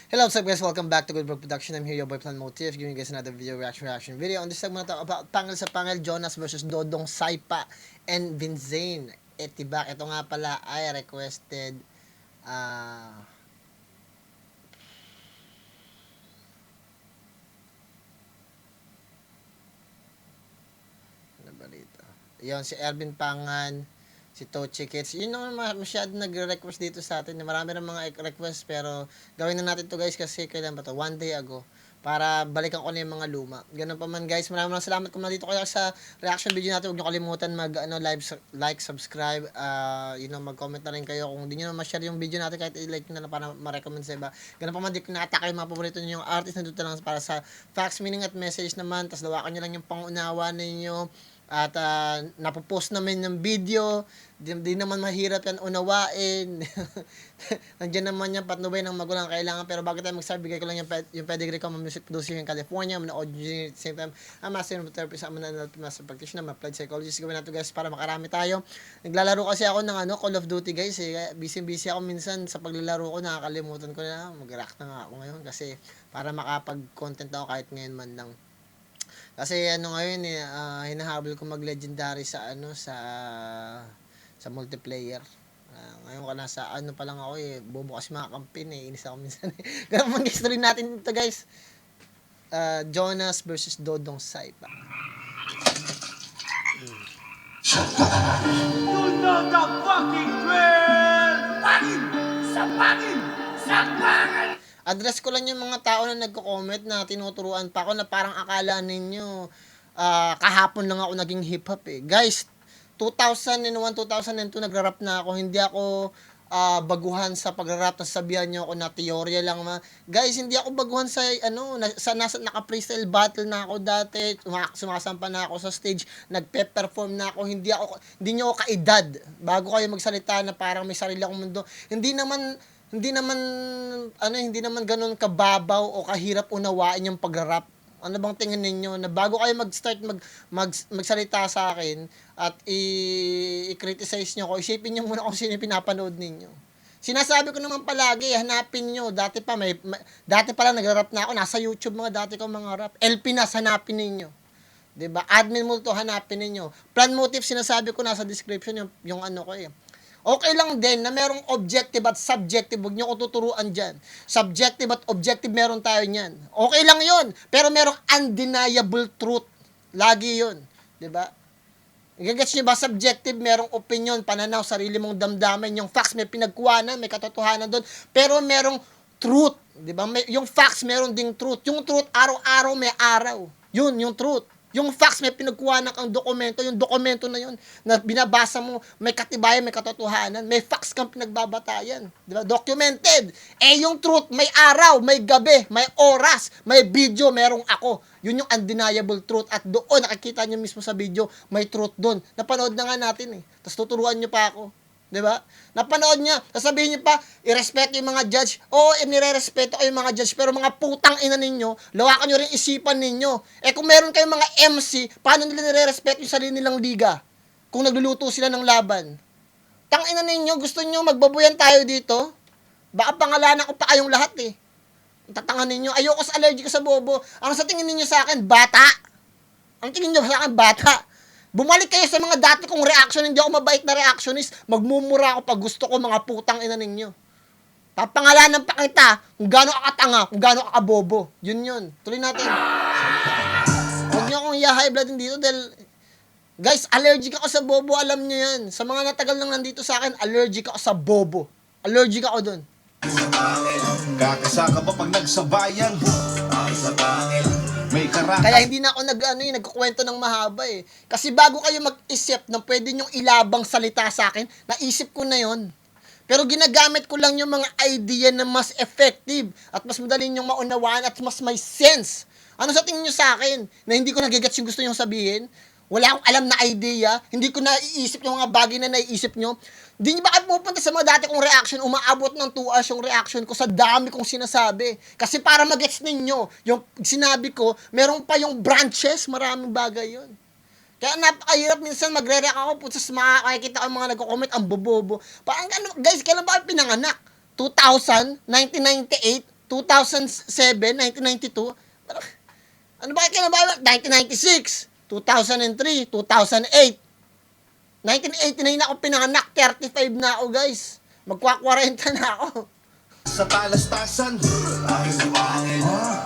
Hello, what's up guys? Welcome back to Goodbrook Production. I'm here, your boy Plan Motif, giving you guys another reaction video. On this segment na to about Pangil sa Pangil, Jonas versus Dodong Saipa and Vinzane. Etibak, ito nga pala ay requested ah ano ba dito? Yon si Ervin Pangan, si Tochi Kids. Yun naman masyado nagre-request dito sa atin. Marami rin mga request pero gawin na natin to guys kasi kailan ba to? One day ago. Para balikan ko na yung mga luma. Ganun pa man guys. Maraming salamat kung nandito kayo sa reaction video natin. Huwag niyo kalimutan like, subscribe, mag-comment na rin kayo. Kung hindi niyo na ma-share yung video natin kahit i-like niyo na lang para ma-recommend sa iba. Ganun pa man di ko na-attack yung mga paborito niyo yung artist na dito lang para sa facts, meaning at message naman. Tapos lawakan niyo lang yung pangunawa ninyo. At napopost namin ng video, di naman mahirap yan unawain. Nandiyan naman yan patnubay ng magulang kailangan. Pero bago tayo mag-start, bigay ko lang yung pedigree ko, music producer in California, audio at the same time, master of therapy sa master practitioner, applied psychologist. Gawin natin guys para makarami tayo. Naglalaro kasi ako ng Call of Duty guys. Busy ako minsan sa paglalaro ko, nakakalimutan ko na mag-react na nga ako ngayon kasi para makapag-content ako kahit ngayon man lang. Kasi ngayon hinahabol ko mag-legendary sa sa multiplayer. Ngayon ka nasa pa lang ako bobo kasi mga kampin inis ako minsan Ganun mang history natin dito guys. Jonas versus Dodong Saipa. You know the fucking drill! Pangin! Sa pangin! Sa pangin! Address ko lang yung mga tao na nagko-comment na tinuturuan pa ako na parang akala ninyo kahapon lang ako naging hip-hop Guys, 2001, 2002 nagra-rap na ako. Hindi ako baguhan sa pagra-rap. Sabihan nyo ako na teorya lang. Guys, hindi ako baguhan sa naka-freestyle battle na ako dati. Sumasampa na ako sa stage. Nagpe-perform na ako. Hindi nyo ako kaedad. Bago kayo magsalita na parang may sarili akong mundo. Hindi naman ganoon kababaw o kahirap unawain yung pagra-rap. Ano bang tingin ninyo na bago kayo mag-start magsalita sa akin at i-criticize nyo ko, isipin nyo muna kung sino yung pinapanood ninyo. Sinasabi ko naman palagi, hanapin nyo. Dati pa lang nagra-rap na ako, nasa YouTube dati ko mga rap. LP na, hanapin ninyo. 'Di ba? Admin mo to, hanapin ninyo. Plan Motif, sinasabi ko nasa description yung ko Okay lang din na merong objective at subjective. Huwag nyo ko tuturuan dyan. Subjective at objective, meron tayo niyan. Okay lang yon. Pero merong undeniable truth. Lagi yun. Diba? Gagets nyo ba? Subjective, merong opinion, pananaw, sarili mong damdamin. Yung facts, may pinagkuhanan, may katotohanan doon. Pero merong truth. Diba? Yung facts, meron ding truth. Yung truth, araw-araw may araw. Yun, yung truth. Yung facts, may pinagkuhanan kang dokumento. Yung dokumento na yun, na binabasa mo, may katibayan, may katotohanan. May facts kang pinagbabatayan. Diba? Documented. Yung truth, may araw, may gabi, may oras, may video, merong ako. Yun yung undeniable truth. At doon, nakikita nyo mismo sa video, may truth doon. Napanood na nga natin Tapos tuturuan nyo pa ako. Diba? Napanood niya, sasabihin niyo pa, irespeto yung mga judge. Oo, nire-respeto ko yung mga judge, pero mga putang ina ninyo, lawakan nyo rin isipan ninyo. Kung meron kayong mga MC, paano nila nire-respeto yung sarili nilang liga? Kung nagluluto sila ng laban. Tang ina ninyo, gusto nyo magbabuyan tayo dito? Baka pangalanan ko pa kayong lahat Tatangan ninyo, ayoko sa allergic ko sa bobo. Ang sa tingin ninyo sa akin, bata. Ang tingin nyo sa akin, bata. Bumalik kayo sa mga dati kong reaction, hindi ako mabait na reactionist. Magmumura ako pag gusto ko, mga putang ina ninyo. Papangalanan pa kita kung gaano ka katanga, kung gaano ka kabobo. Yun. Tuloy natin. Huwag nyo akong high blood dito dahil, guys, allergic ako sa bobo, alam nyo yan. Sa mga natagal nang nandito sa akin, allergic ako sa bobo. Allergic ako dun. Kakasaka pa pag nagsabayan. Sa pangil. Kaya hindi na ako nagkukwento ng mahaba Kasi bago kayo mag-isip ng pwede nyong ilabang salita sa akin, naisip ko na yon. Pero ginagamit ko lang yung mga idea na mas effective at mas madali nyong maunawaan at mas may sense. Ano sa tingin nyo sa akin? Na hindi ko nagigets yung gusto nyong sabihin? Wala akong alam na idea, hindi ko naiisip yung mga bagay na naiisip nyo. Hindi nyo ba kayo pupunta sa mga dati kong reaction, umaabot ng 2 hours yung reaction ko sa dami kong sinasabi. Kasi para mag-gets ninyo, yung sinabi ko, meron pa yung branches, maraming bagay yun. Kaya napakahirap minsan magre-react ako, putas makakakita ko yung mga nagko-comment, ang bobobo. Parang guys, kailan ba kayo pinanganak? 2000, 1998, 2007, 1992, ano ba kayo kinabahan? 1996, 2003, 2008, 1989 ako pinanganak, 35 na ako guys. Magkwa-40 na ako. Sa talastasan,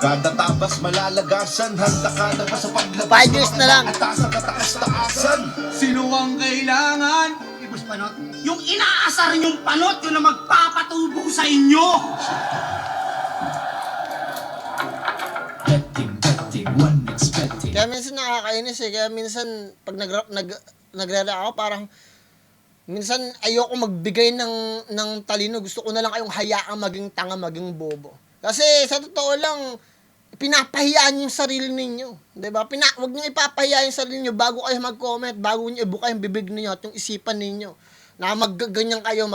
kada tabas malalagasan, handa ka na ba sa paglabas? 5 years na lang. Atasan, kataas-taasan. Sino ang kailangan? Boss Panot, yung inaasar niyong panot, yun na magpapatubo sa inyo. Kaya minsan nakakainis eh. Kaya minsan, pag nagre-react ako, parang, minsan ayoko magbigay ng talino. Gusto ko na lang kayong hayaang maging tanga, maging bobo. Kasi sa totoo lang, pinapahiyaan niyo yung sarili ninyo. Diba? Huwag niyo ipapahiya yung sarili niyo bago kayo mag-comment, bago niyo ibuka yung bibig niyo at yung isipan ninyo. Na magganyan kayo,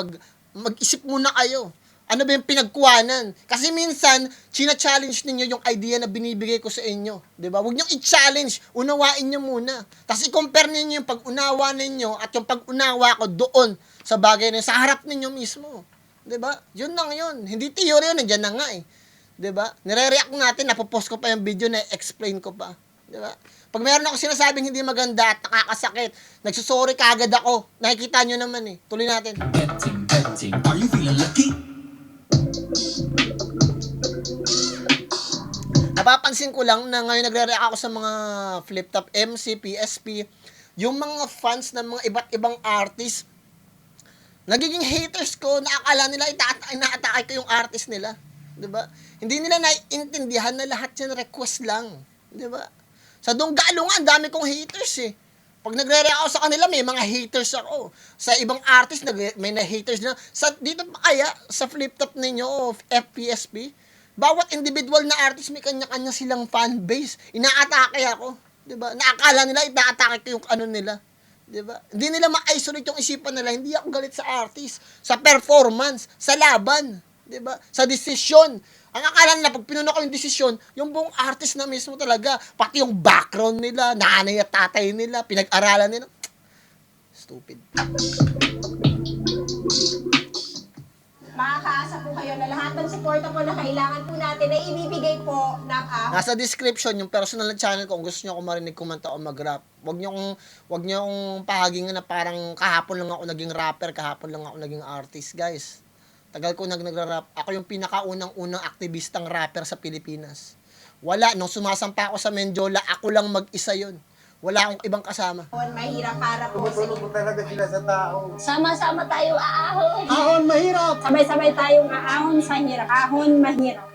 mag-isip muna kayo. Ano ba yung pinagkuhanan? Kasi minsan, china-challenge ninyo yung idea na binibigay ko sa inyo. Diba? Huwag niyo i-challenge. Unawain niyo muna. Tapos i-compare ninyo yung pag-unawa ninyo at yung pag-unawa ko doon sa bagay na sa harap ninyo mismo. Diba? Yun lang yun. Hindi theory yun. Nandiyan na nga eh. Diba? Nire-react natin. Napopost ko pa yung video na explain ko pa. Diba? Pag meron ako sinasabing hindi maganda at nakakasakit, nagsusorry kagad ako. Nakikita nyo naman eh. Tuloy natin. Are you feeling lucky? Napapansin ko lang na ngayon nagre-react ako sa mga flip-top MC, PSP, yung mga fans ng mga iba't ibang artist, nagiging haters ko, naakala nila ina-atake ko yung artist nila. Diba? Hindi nila naiintindihan na lahat yan request lang. Diba? Sa Dunggalungan, dami kong haters eh. Pag nagre-react ako sa kanila, may mga haters ako. Sa ibang artist, may na-haters na. Dito pa kaya, sa flip-top ninyo o FPSP, bawat individual na artist may kanya-kanya silang fan base. Ina-atake ako. Diba? Naakala nila, ina-atake ko yung ano nila. Diba? Hindi nila ma-isolate yung isipan nila. Hindi ako galit sa artist. Sa performance. Sa laban. Diba? Sa desisyon. Ang akala nila, pag pinuno ko yung desisyon, yung buong artist na mismo talaga. Pati yung background nila, nanay at tatay nila, pinag-aralan nila. Stupid. Makakaasa po kayo na lahat ng suporta po na kailangan po natin ay ibibigay po ng Nasa description, yung personal na channel ko, kung gusto nyo ako marinig, kumanta o mag-rap. Huwag nyo akong pahagingan na parang kahapon lang ako naging rapper, kahapon lang ako naging artist, guys. Tagal ko nagra-rap. Ako yung pinakaunang-unang aktivistang rapper sa Pilipinas. Wala. Nung sumasampa ako sa Menjola, ako lang mag-isa yun. Wala akong ibang kasama. mahirap para po sa inyo. talaga sila sa tao. Sama-sama tayo aahon. Ahon mahirap. Sabay-sabay tayong aahon sa hirap. Ahon mahirap.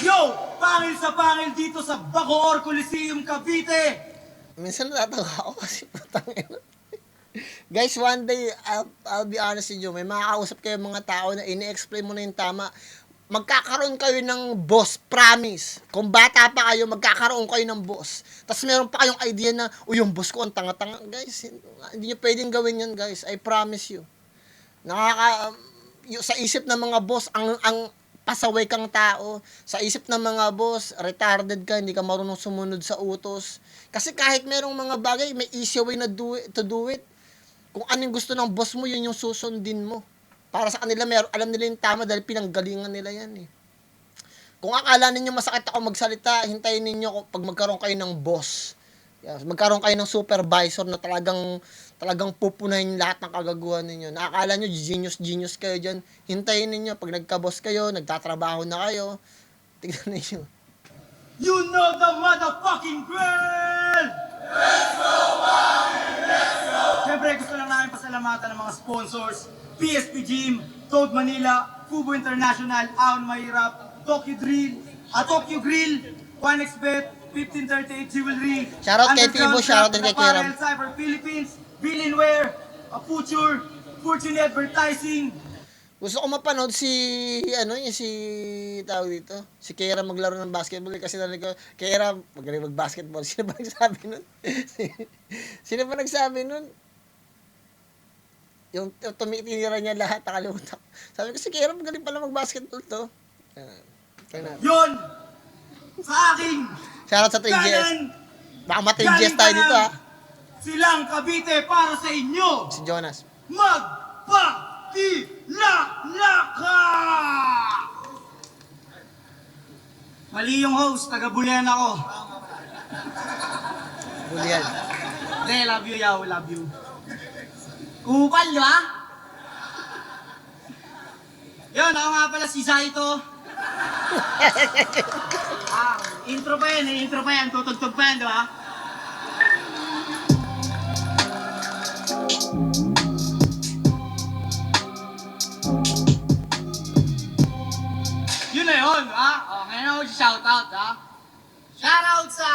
Yo! Pangil sa pangil dito sa Bacoor Coliseum, Cavite! Minsan natatawa ako kasi putang ina. Guys, one day, I'll be honest with you, may makakausap kayo mga tao na ini-explain mo na yung tama. Magkakaroon kayo ng boss, promise. Kung bata pa kayo, magkakaroon kayo ng boss. Tapos meron pa kayong idea na, yung boss ko ang tanga-tanga. Guys, hindi nyo pwedeng gawin yan, guys. I promise you. Sa isip ng mga boss, ang pasaway kang tao. Sa isip ng mga boss, retarded ka, hindi ka marunong sumunod sa utos. Kasi kahit merong mga bagay, may easy way na to do it. Kung anong gusto ng boss mo, yun yung susundin mo. Para sa kanila, alam nila yung tama dahil pinanggalingan nila yan eh. Kung akala ninyo masakit ako magsalita, hintayin ninyo pag magkaroon kayo ng boss. Yes, magkaroon kayo ng supervisor na talagang pupunahin lahat ng kagaguhan ninyo. Nakakala nyo, genius kayo dyan. Hintayin ninyo, pag nagka-boss kayo, nagtatrabaho na kayo, tignan ninyo. You know the motherfucking drill! Siyempre, gusto lang namin pasalamatan ng mga sponsors, PSP Gym, Toad Manila, Kubo International, Ahon Mahirap, Tokyo Grill, 1xBet, 1538 Jewelry, Shoutout kay Fibo, shoutout din kay Kiram. Apparel, Cyber Philippines, Billinware, Aputure, Fortune Advertising. Gusto ko mapanood si tawag dito, si Kera maglaro ng basketball kasi narinig ko, Kera, magaling mag-basketball. Sino ba nagsabi nun? Sino ba nagsabi nun? Yung tumitira niya lahat, nakalimutan ko. Sabi ko, si Kira, magaling pala mag-basketball to. Kaya na. Yun! Sa akin! Shoutout sa 3GS. Galing! Baka ma-3GS tayo dito, ha. Silang Cavite para sa inyo! Si Jonas. Magpakilala! Mali yung host, taga-Bulian ako. Julian. Hindi, love you, yaw, love you. Kupal, di ba? Yun, ako nga pala si Zaito. Intro pa yan, tutugtog pa yan, di ba? Yun na yun, ha? O, ngayon ako si-shoutout, ha? Shoutout sa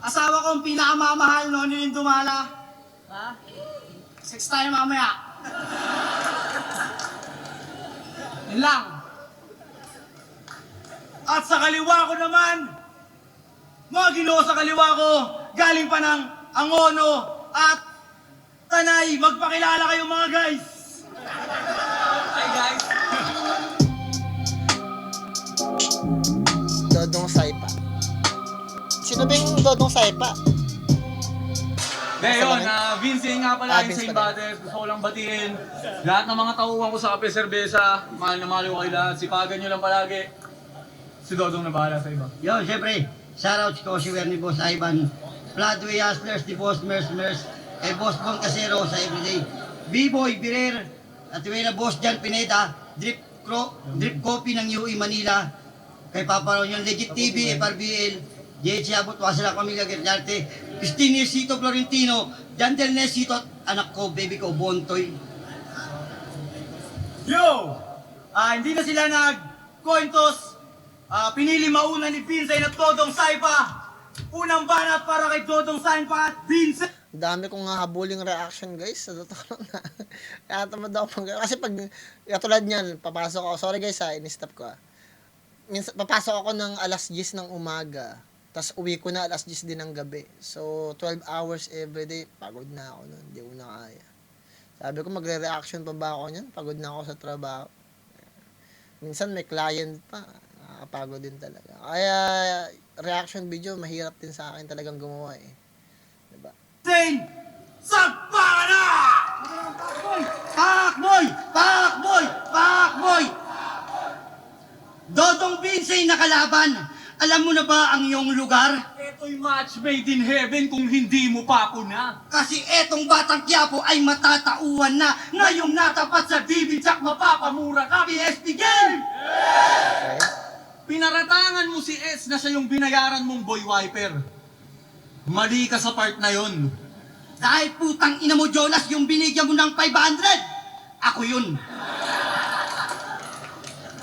asawa kong pinakamamahal, no, ni Dumala. Ha? Sex tayo mamaya. Yun lang. At sa kaliwa ko naman, mga Ginoo sa kaliwa ko, galing pa ng Angono at Tanay. Magpakilala kayo mga guys. Hi guys. Dodong Saipa. Sino ba yung Dodong Saipa? Yun, Vince nga pala, Vince Insane pala. Batters. Gusto ko lang batiin lahat ng mga tauhan ko sa Kape Serbesa. Mahal na mahal ko kayo lahat. Sipagan nyo lang palagi. Si Dodong na bahala sa iba. Yo, syempre, shoutout ko si Werny Boss Ivan, Floodway Hustlers, The Boss Mers, Boss Bon Casero sa Everyday, B-Boy Birer, at yung Boss Jan Pineda, Drip Coffee ng UE Manila, kay Papa Ron yung Legit TV, FRBL, JH Abot, Wasala Pamilya Gerdarte, Christine Nesito Florentino, Jandel Nesito, at anak ko, baby ko, Bontoy. Yo! Hindi na sila nag-cointos. Pinili mauna ni Vincent at Dodong Saipa. Unang banat para kay Dodong Saipa at Vincent. Dami kong habuling reaction, guys. Sa totoo lang na. Kaya tamad ako kasi pag, katulad niyan, papasok ako. Sorry guys, in-stop ko. Minsan, papasok ako ng alas 10 ng umaga. Tapos uwi ko na alas 10 din ng gabi. So, 12 hours everyday. Pagod na ako nun. Hindi ko na kaya. Sabi ko, magre-reaction pa ba ako niyan? Pagod na ako sa trabaho. Minsan may client pa. Nakakapagod din talaga. Kaya, reaction video, mahirap din sa akin talagang gumawa eh. Diba? Sagpa na! Pakboy! Dodong Vincent na kalaban, alam mo na ba ang iyong lugar? Ito'y match made in heaven kung hindi mo pa ako na. Kasi etong batang Quiapo ay matatauhan na. Ngayong natapat sa bibigsak, mapapamura ka, PSP Game! Okay? Pinaratangan mo si S na siya yung binayaran mong boy wiper. Mali ka sa part na yon. Dahil putang ina mo, Jonas, yung binigyan mo ng 500, ako yun.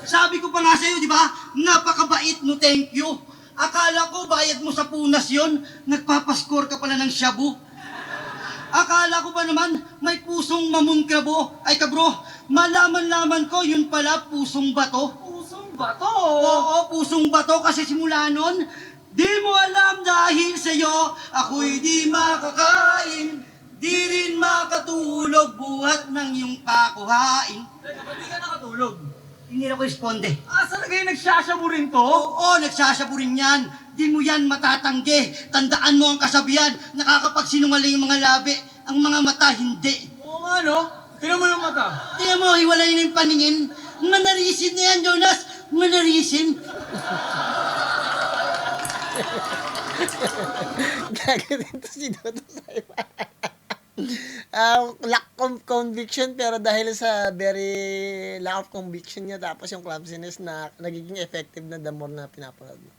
Sabi ko pa nga sa'yo, di ba? Napakabait mo, thank you. Akala ko bayad mo sa punas yon, nagpapaskor ka pala ng shabu. Akala ko ba naman may pusong mamunkrabo? Ay kabro, malaman-laman ko yun pala pusong bato. Pusong bato! Oo, pusong bato kasi simula nun, di mo alam dahil sa'yo, ako'y di makakain, di rin makatulog buhat ng iyong pakuhain. Teka, ba't di ka nakatulog? Hindi na ko responde. Asa na kayo nagsasyabu rin to? Oo, nagsasabu rin yan. Di mo yan matatanggi. Tandaan mo ang kasabihan, nakakapagsinungaling yung mga labi, ang mga mata hindi. Oo nga no? Tingnan mo yung mata. Tingnan mo, hiwalay na yung paningin. Manarisin na yan, Jonas. Manarisin. Gagawin to si Dodo Saipa. Lack of conviction, pero dahil sa very lack of conviction niya, tapos yung clumsiness na nagiging effective na the more na pinapanood mo.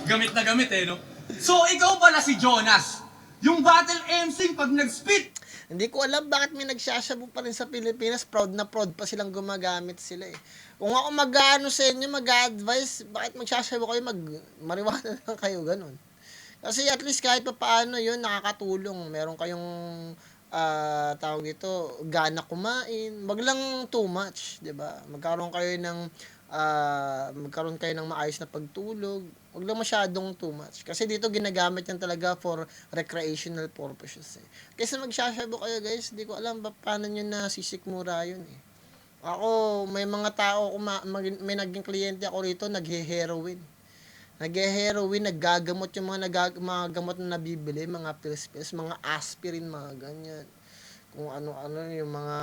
Gamit na gamit eh, no? So, ikaw pala si Jonas. Yung battle MC pag nag-spit. Hindi ko alam bakit may nagsashabu pa rin sa Pilipinas. Proud na proud pa silang gumagamit sila eh. Kung ako mag-ano sa inyo, mag-advise, bakit magsashabu kayo, mariwana lang kayo, ganun. Kasi at least kahit pa paano yun, nakakatulong. Meron kayong, tawag ito, gana kumain. Wag lang too much, di ba? Magkaroon kayo ng magkaroon kayo ng maayos na pagtulog. Huwag lang masyadong too much. Kasi dito ginagamit yan talaga for recreational purposes. Kaysa magsasabo kayo guys, di ko alam paano nyo nasisikmura yun eh. Ako, may mga tao, may naging kliyente ako rito, naghe-heroin. Naggagamot yung mga gamot na nabibili, mga pills, mga aspirin, mga ganyan. Kung ano-ano, yung mga,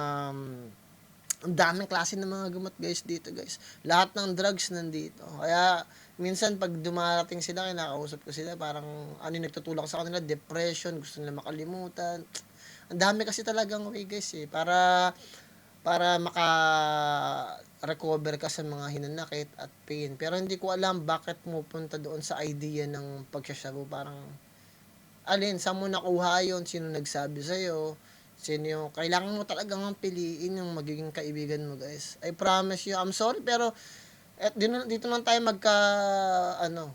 ang daming klase ng mga gamot guys dito guys. Lahat ng drugs nandito. Kaya, minsan pag dumarating sila, kinakausap ko sila, parang, nagtutulak sa kanila, depression, gusto nila makalimutan. Ang dami kasi talagang way guys eh, para maka-recover ka sa mga hinanakit at pain. Pero hindi ko alam bakit pumunta doon sa idea ng pagsasabo. Parang, saan mo nakuha yun? Sino nagsabi sa'yo? Sino yung, kailangan mo talagang piliin yung magiging kaibigan mo, guys. I promise you, I'm sorry, pero, dito lang tayo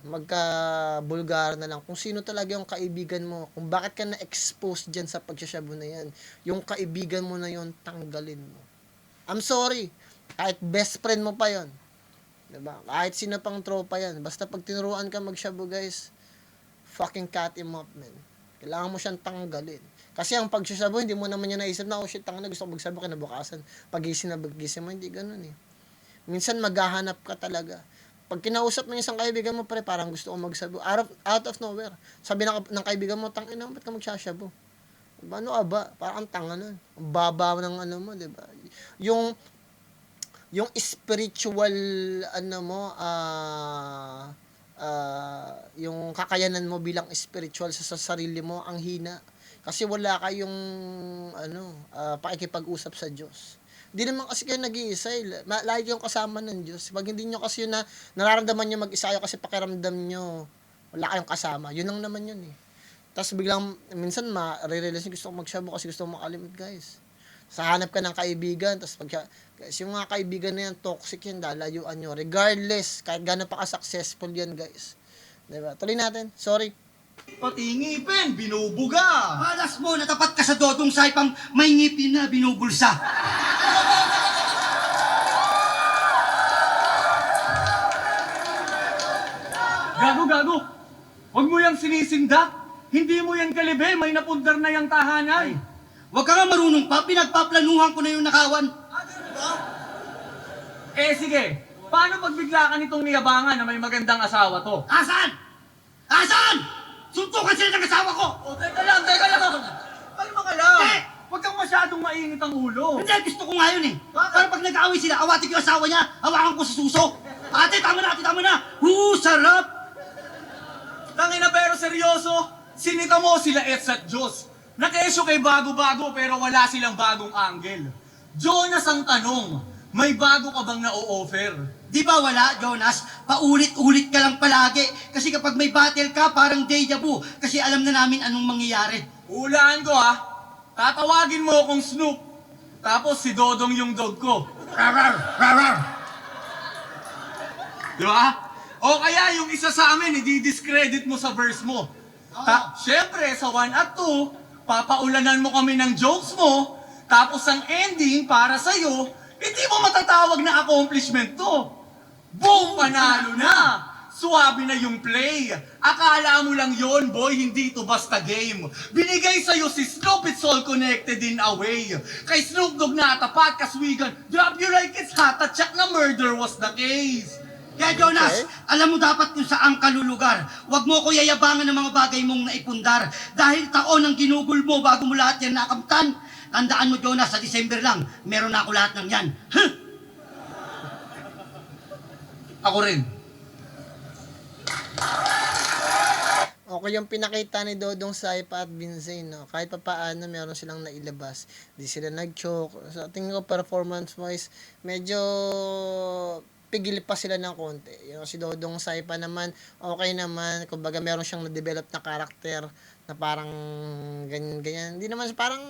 magka-bulgar na lang. Kung sino talaga yung kaibigan mo, kung bakit ka na-expose dyan sa pagsasabo na yan, yung kaibigan mo na yun, tanggalin mo. I'm sorry. Kahit best friend mo pa yon, diba? Kahit sino pang tropa yan. Basta pag tinuruan ka magshabu guys, fucking cut him up, man. Kailangan mo siyang tanggalin. Kasi ang pagsashabu, hindi mo naman yung naisip na, oh shit, tanga na, gusto ko magsabu kinabukasan. Pagising mo, hindi ganun eh. Minsan maghahanap ka talaga. Pag kinausap mo yung isang kaibigan mo, parang gusto ko magsabu. Out of nowhere. Sabi ng kaibigan mo, tangina, ba't ka magsashabu? Ano ba? Parang tanga nun. Ang baba ng mo, di ba? Yung spiritual, yung kakayanan mo bilang spiritual sa sarili mo, ang hina. Kasi wala kayong, pakikipag-usap sa Diyos. Hindi naman kasi kayo nag-iisa. Lagi kayong kasama ng Diyos. Pag hindi nyo kasi yun na, nararamdaman nyo mag-isa kayo kasi pakiramdam nyo, wala kayong kasama. Yun lang naman yun eh. Tapos biglang, minsan ma-realize gusto ko magshabu kasi gusto ko makalimit, guys. Hanap ka ng kaibigan, tapos guys, yung mga kaibigan na yan, toxic yan, lalayuan nyo. Regardless, kahit gano'n pa ka-successful yan, guys. Diba? Tuloy natin. Sorry. Pati ngipin, binubuga. Malas mo, natapat ka sa dodong saipang may ngipin na binubulsa. Gago. Huwag mo yang sinisindak. Hindi mo yan kalibe, may napundar na yung tahanan. Huwag ka nga marunong pa, pinagpaplanuhan ko na yung nakawan. Sige, paano pag bigla ka nitong niyabangan na may magandang asawa to? Asan? Asan? Suntukan sila ng asawa ko! Teka lang. Kalma ka lang. Eh! Huwag kang masyadong mainit ang ulo. Hindi, gusto ko nga yun eh. Para pag nag-aaway sila, awatin ko yung asawa niya, hawakan ko sa suso. Ate, tama na! Sarap! Tangina pero seryoso, sinita mo sila Eds at Diyos. Nakesyo kay bago-bago pero wala silang bagong angle. Jonas ang tanong, may bago ka bang na-o-offer? Di ba wala, Jonas? Paulit-ulit ka lang palagi. Kasi kapag may battle ka, parang deja vu. Kasi alam na namin anong mangyayari. Hulaan ko ha, tatawagin mo akong Snoop. Tapos si Dodong yung dog ko. Rar. Di ba? O kaya yung isa sa amin, i-discredit mo sa verse mo. Siyempre, sa 1 at 2, papaulanan mo kami ng jokes mo, tapos ang ending para sa'yo, hindi mo matatawag na accomplishment to. Boom! Panalo na! Suwabe na yung play. Akala mo lang yon, boy, hindi to basta game. Binigay sa'yo si Snoop, it's all connected in a way. Kay Snoop Dogg natapat, kaswigan, drop you like it's hot at check na murder was the case. Kaya Jonas, alam mo dapat kung saan ka lulugar. Huwag mo ko yayabangan ng mga bagay mong naipundar. Dahil taon ang ginugol mo bago mo lahat yan nakamtan. Tandaan mo Jonas, sa December lang, meron na ako lahat ng yan. Huh? Ako rin. Okay yung pinakita ni Dodong Saipa at Binzay, no? Kahit pa paano meron silang nailabas. Di sila nag-choke. So, tingin ko performance-wise, medyo pigil pa sila ng konti. Yung si Dodong Saipa naman, okay naman. Kumbaga meron siyang na-develop na karakter na parang ganyan. Hindi naman parang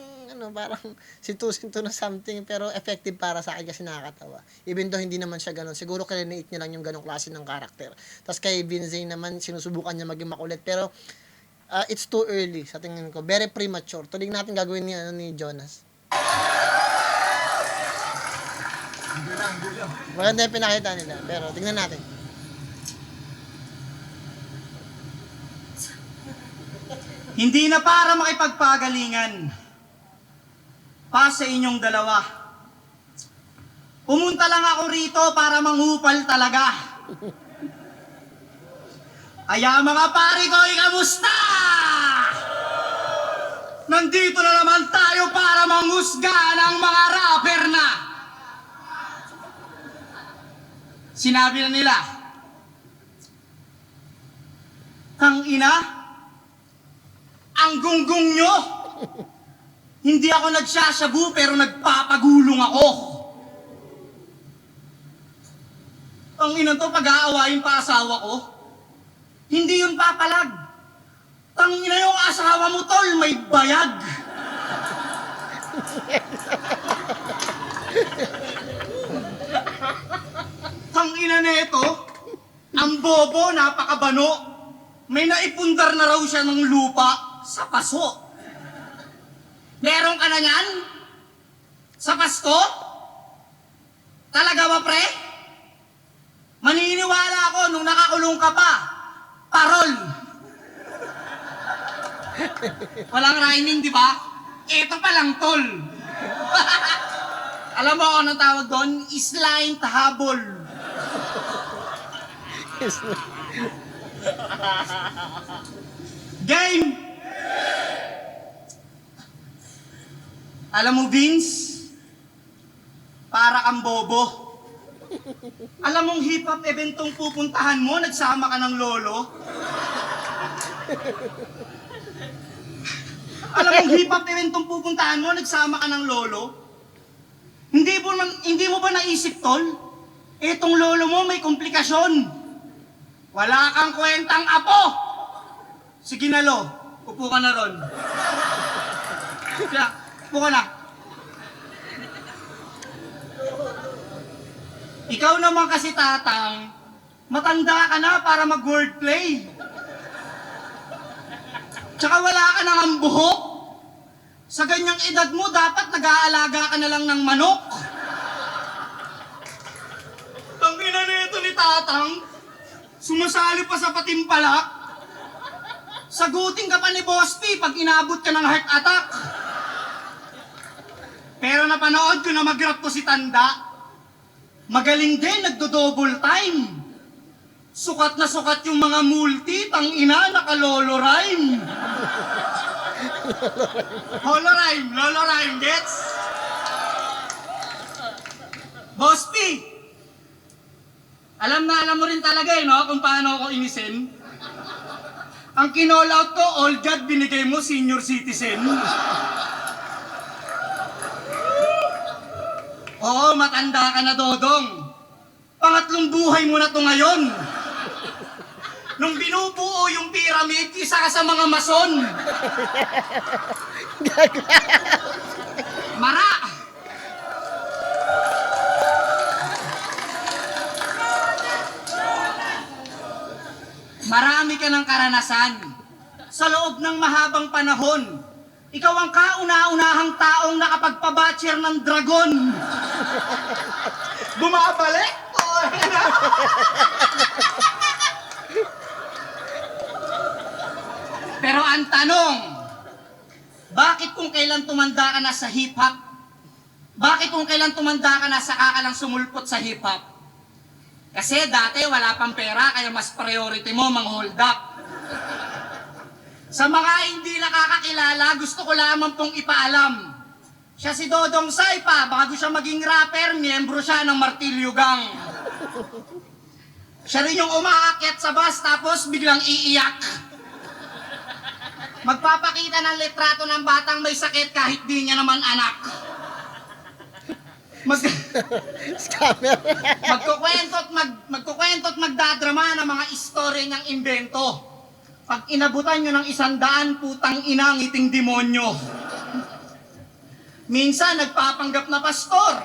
parang sintu-sintu na something, pero effective para sa akin kasi nakakatawa. Even though hindi naman siya ganun. Siguro kininiit niya lang yung ganong klase ng karakter. Tapos kay Binzay naman, sinusubukan niya maging makulit. Pero it's too early sa tingin ko. Very premature. Tuloy natin gagawin ni Jonas. Maganda yung pinakita nila, pero tingnan natin. Hindi na para makipagpagalingan pa sa inyong dalawa. Pumunta lang ako rito para mangupal talaga. Aya mga pari ko, kamusta? Nandito na naman tayo para manghusga ng mga rapper na. Sinabi na nila, tangina, ang gunggong nyo. Hindi ako nagsasyabu pero nagpapagulong ako. Ang ina to, pag-aawayin pa asawa ko. Hindi yun papalag. Tangina yung asawa mo, tol, may bayag. Tangina na ito, ang bobo, napakabano. May naipundar na raw siya ng lupa sa paso. Meron ka na yan? Sa pasto? Talaga ba, pre? Maniniwala ako nung nakakulong ka pa. Parol. Walang rhyming, di ba? Ito pa lang, tol. Alam mo kung anong tawag doon? Isline tahabol. Game! Alam mo, Vince, para kang bobo. Alam mong hip-hop eventong pupuntahan mo, nagsama ka ng lolo? Alam mong hip-hop eventong pupuntahan mo, nagsama ka ng lolo? Hindi mo ba naisip, tol? Etong lolo mo may komplikasyon. Wala kang kwentang apo! Sige na, lo. Upo ka na ron. Kaya, upo ka na. Ikaw naman kasi, tatang, matanda ka na para mag-wordplay. Tsaka wala ka nang ang buhok. Sa ganyang edad mo, dapat nag-aalaga ka na lang ng manok. Tangina na ito ni tatang. Sumasali pa sa patimpalak. Sagutin ka pa ni Boss P pag inabot ka ng heart attack. Pero napanood ko na mag-rap to si Tanda. Magaling din, nagdo-double time. Sukat na sukat yung mga multi, tangina, nakalolo rhyme. Lolo rhyme, gets? Boss P, alam mo rin talaga no, kung paano ako inisin. Ang kinall out ko, old god, binigay mo, senior citizen. Oo, matanda ka na, Dodong. Pangatlong buhay mo na to ngayon. Nung binubuo yung pyramid, isa ka sa mga mason. Mara! Marami ka ng karanasan. Sa loob ng mahabang panahon, ikaw ang kauna-unahang taong nakapagpabatcher ng dragon. Bumabalik? Pero ang tanong, bakit kung kailan tumanda ka na sa hip-hop? Bakit kung kailan tumanda ka na saka ka lang sumulpot sa hip-hop? Kasi dati wala pang pera, kaya mas priority mo mang-hold up. Sa mga hindi nakakakilala, gusto ko lamang pong ipaalam. Siya si Dodong Saipa, bago siya maging rapper, miyembro siya ng Martilyo Gang. Siya rin yung umaakyat sa bus tapos biglang iiyak. Magpapakita ng litrato ng batang may sakit kahit di niya naman anak. Magkukwento at magdadrama ng mga istorya niyang imbento. Pag inabutan nyo ng 100, putang ina ang iting demonyo. Minsan, nagpapanggap na pastor.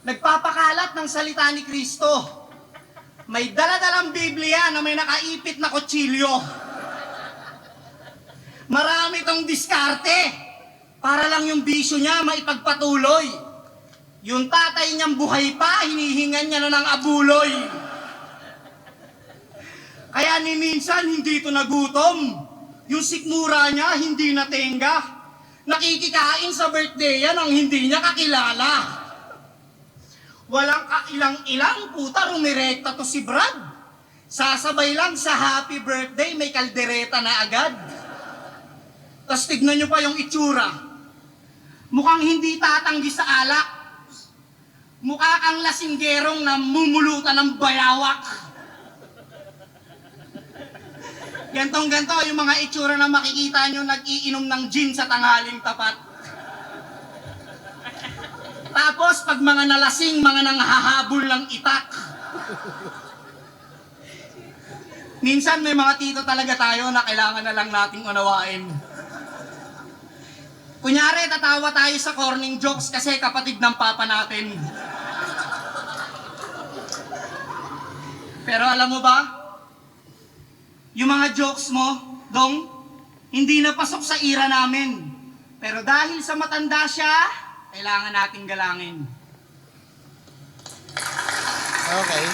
Nagpapakalat ng salita ni Kristo. May daladalang Biblia na may nakaipit na kutsilyo. Marami tong diskarte para lang yung bisyo niya maipagpatuloy. Yung tatay niyang buhay pa, hinihingan niya na ng abuloy. Kaya ni minsan, hindi ito nagutom. Yung sikmura niya, hindi natenga. Nakikikain sa birthday yan ang hindi niya kakilala. Walang kailang-ilang puta, rumirekta to si Brad. Sasabay lang sa happy birthday, may kaldereta na agad. Tapos tignan nyo pa yung itsura. Mukhang hindi tatanggi sa alak. Mukha kang lasinggerong na mumulutan ng bayawak. Gantong-ganto yung mga itsura na makikita nyo nag-iinom ng gin sa tanghaling tapat. Tapos pag mga nalasing, mga nanghahabol ng itak. Minsan may mga tito talaga tayo na kailangan na lang nating unawain. Kunyari, tatawa tayo sa corning jokes kasi kapatid ng papa natin. Pero alam mo ba, yung mga jokes mo, Dong, hindi na pasok sa ira namin. Pero dahil sa matanda siya, kailangan nating galangin. Okay.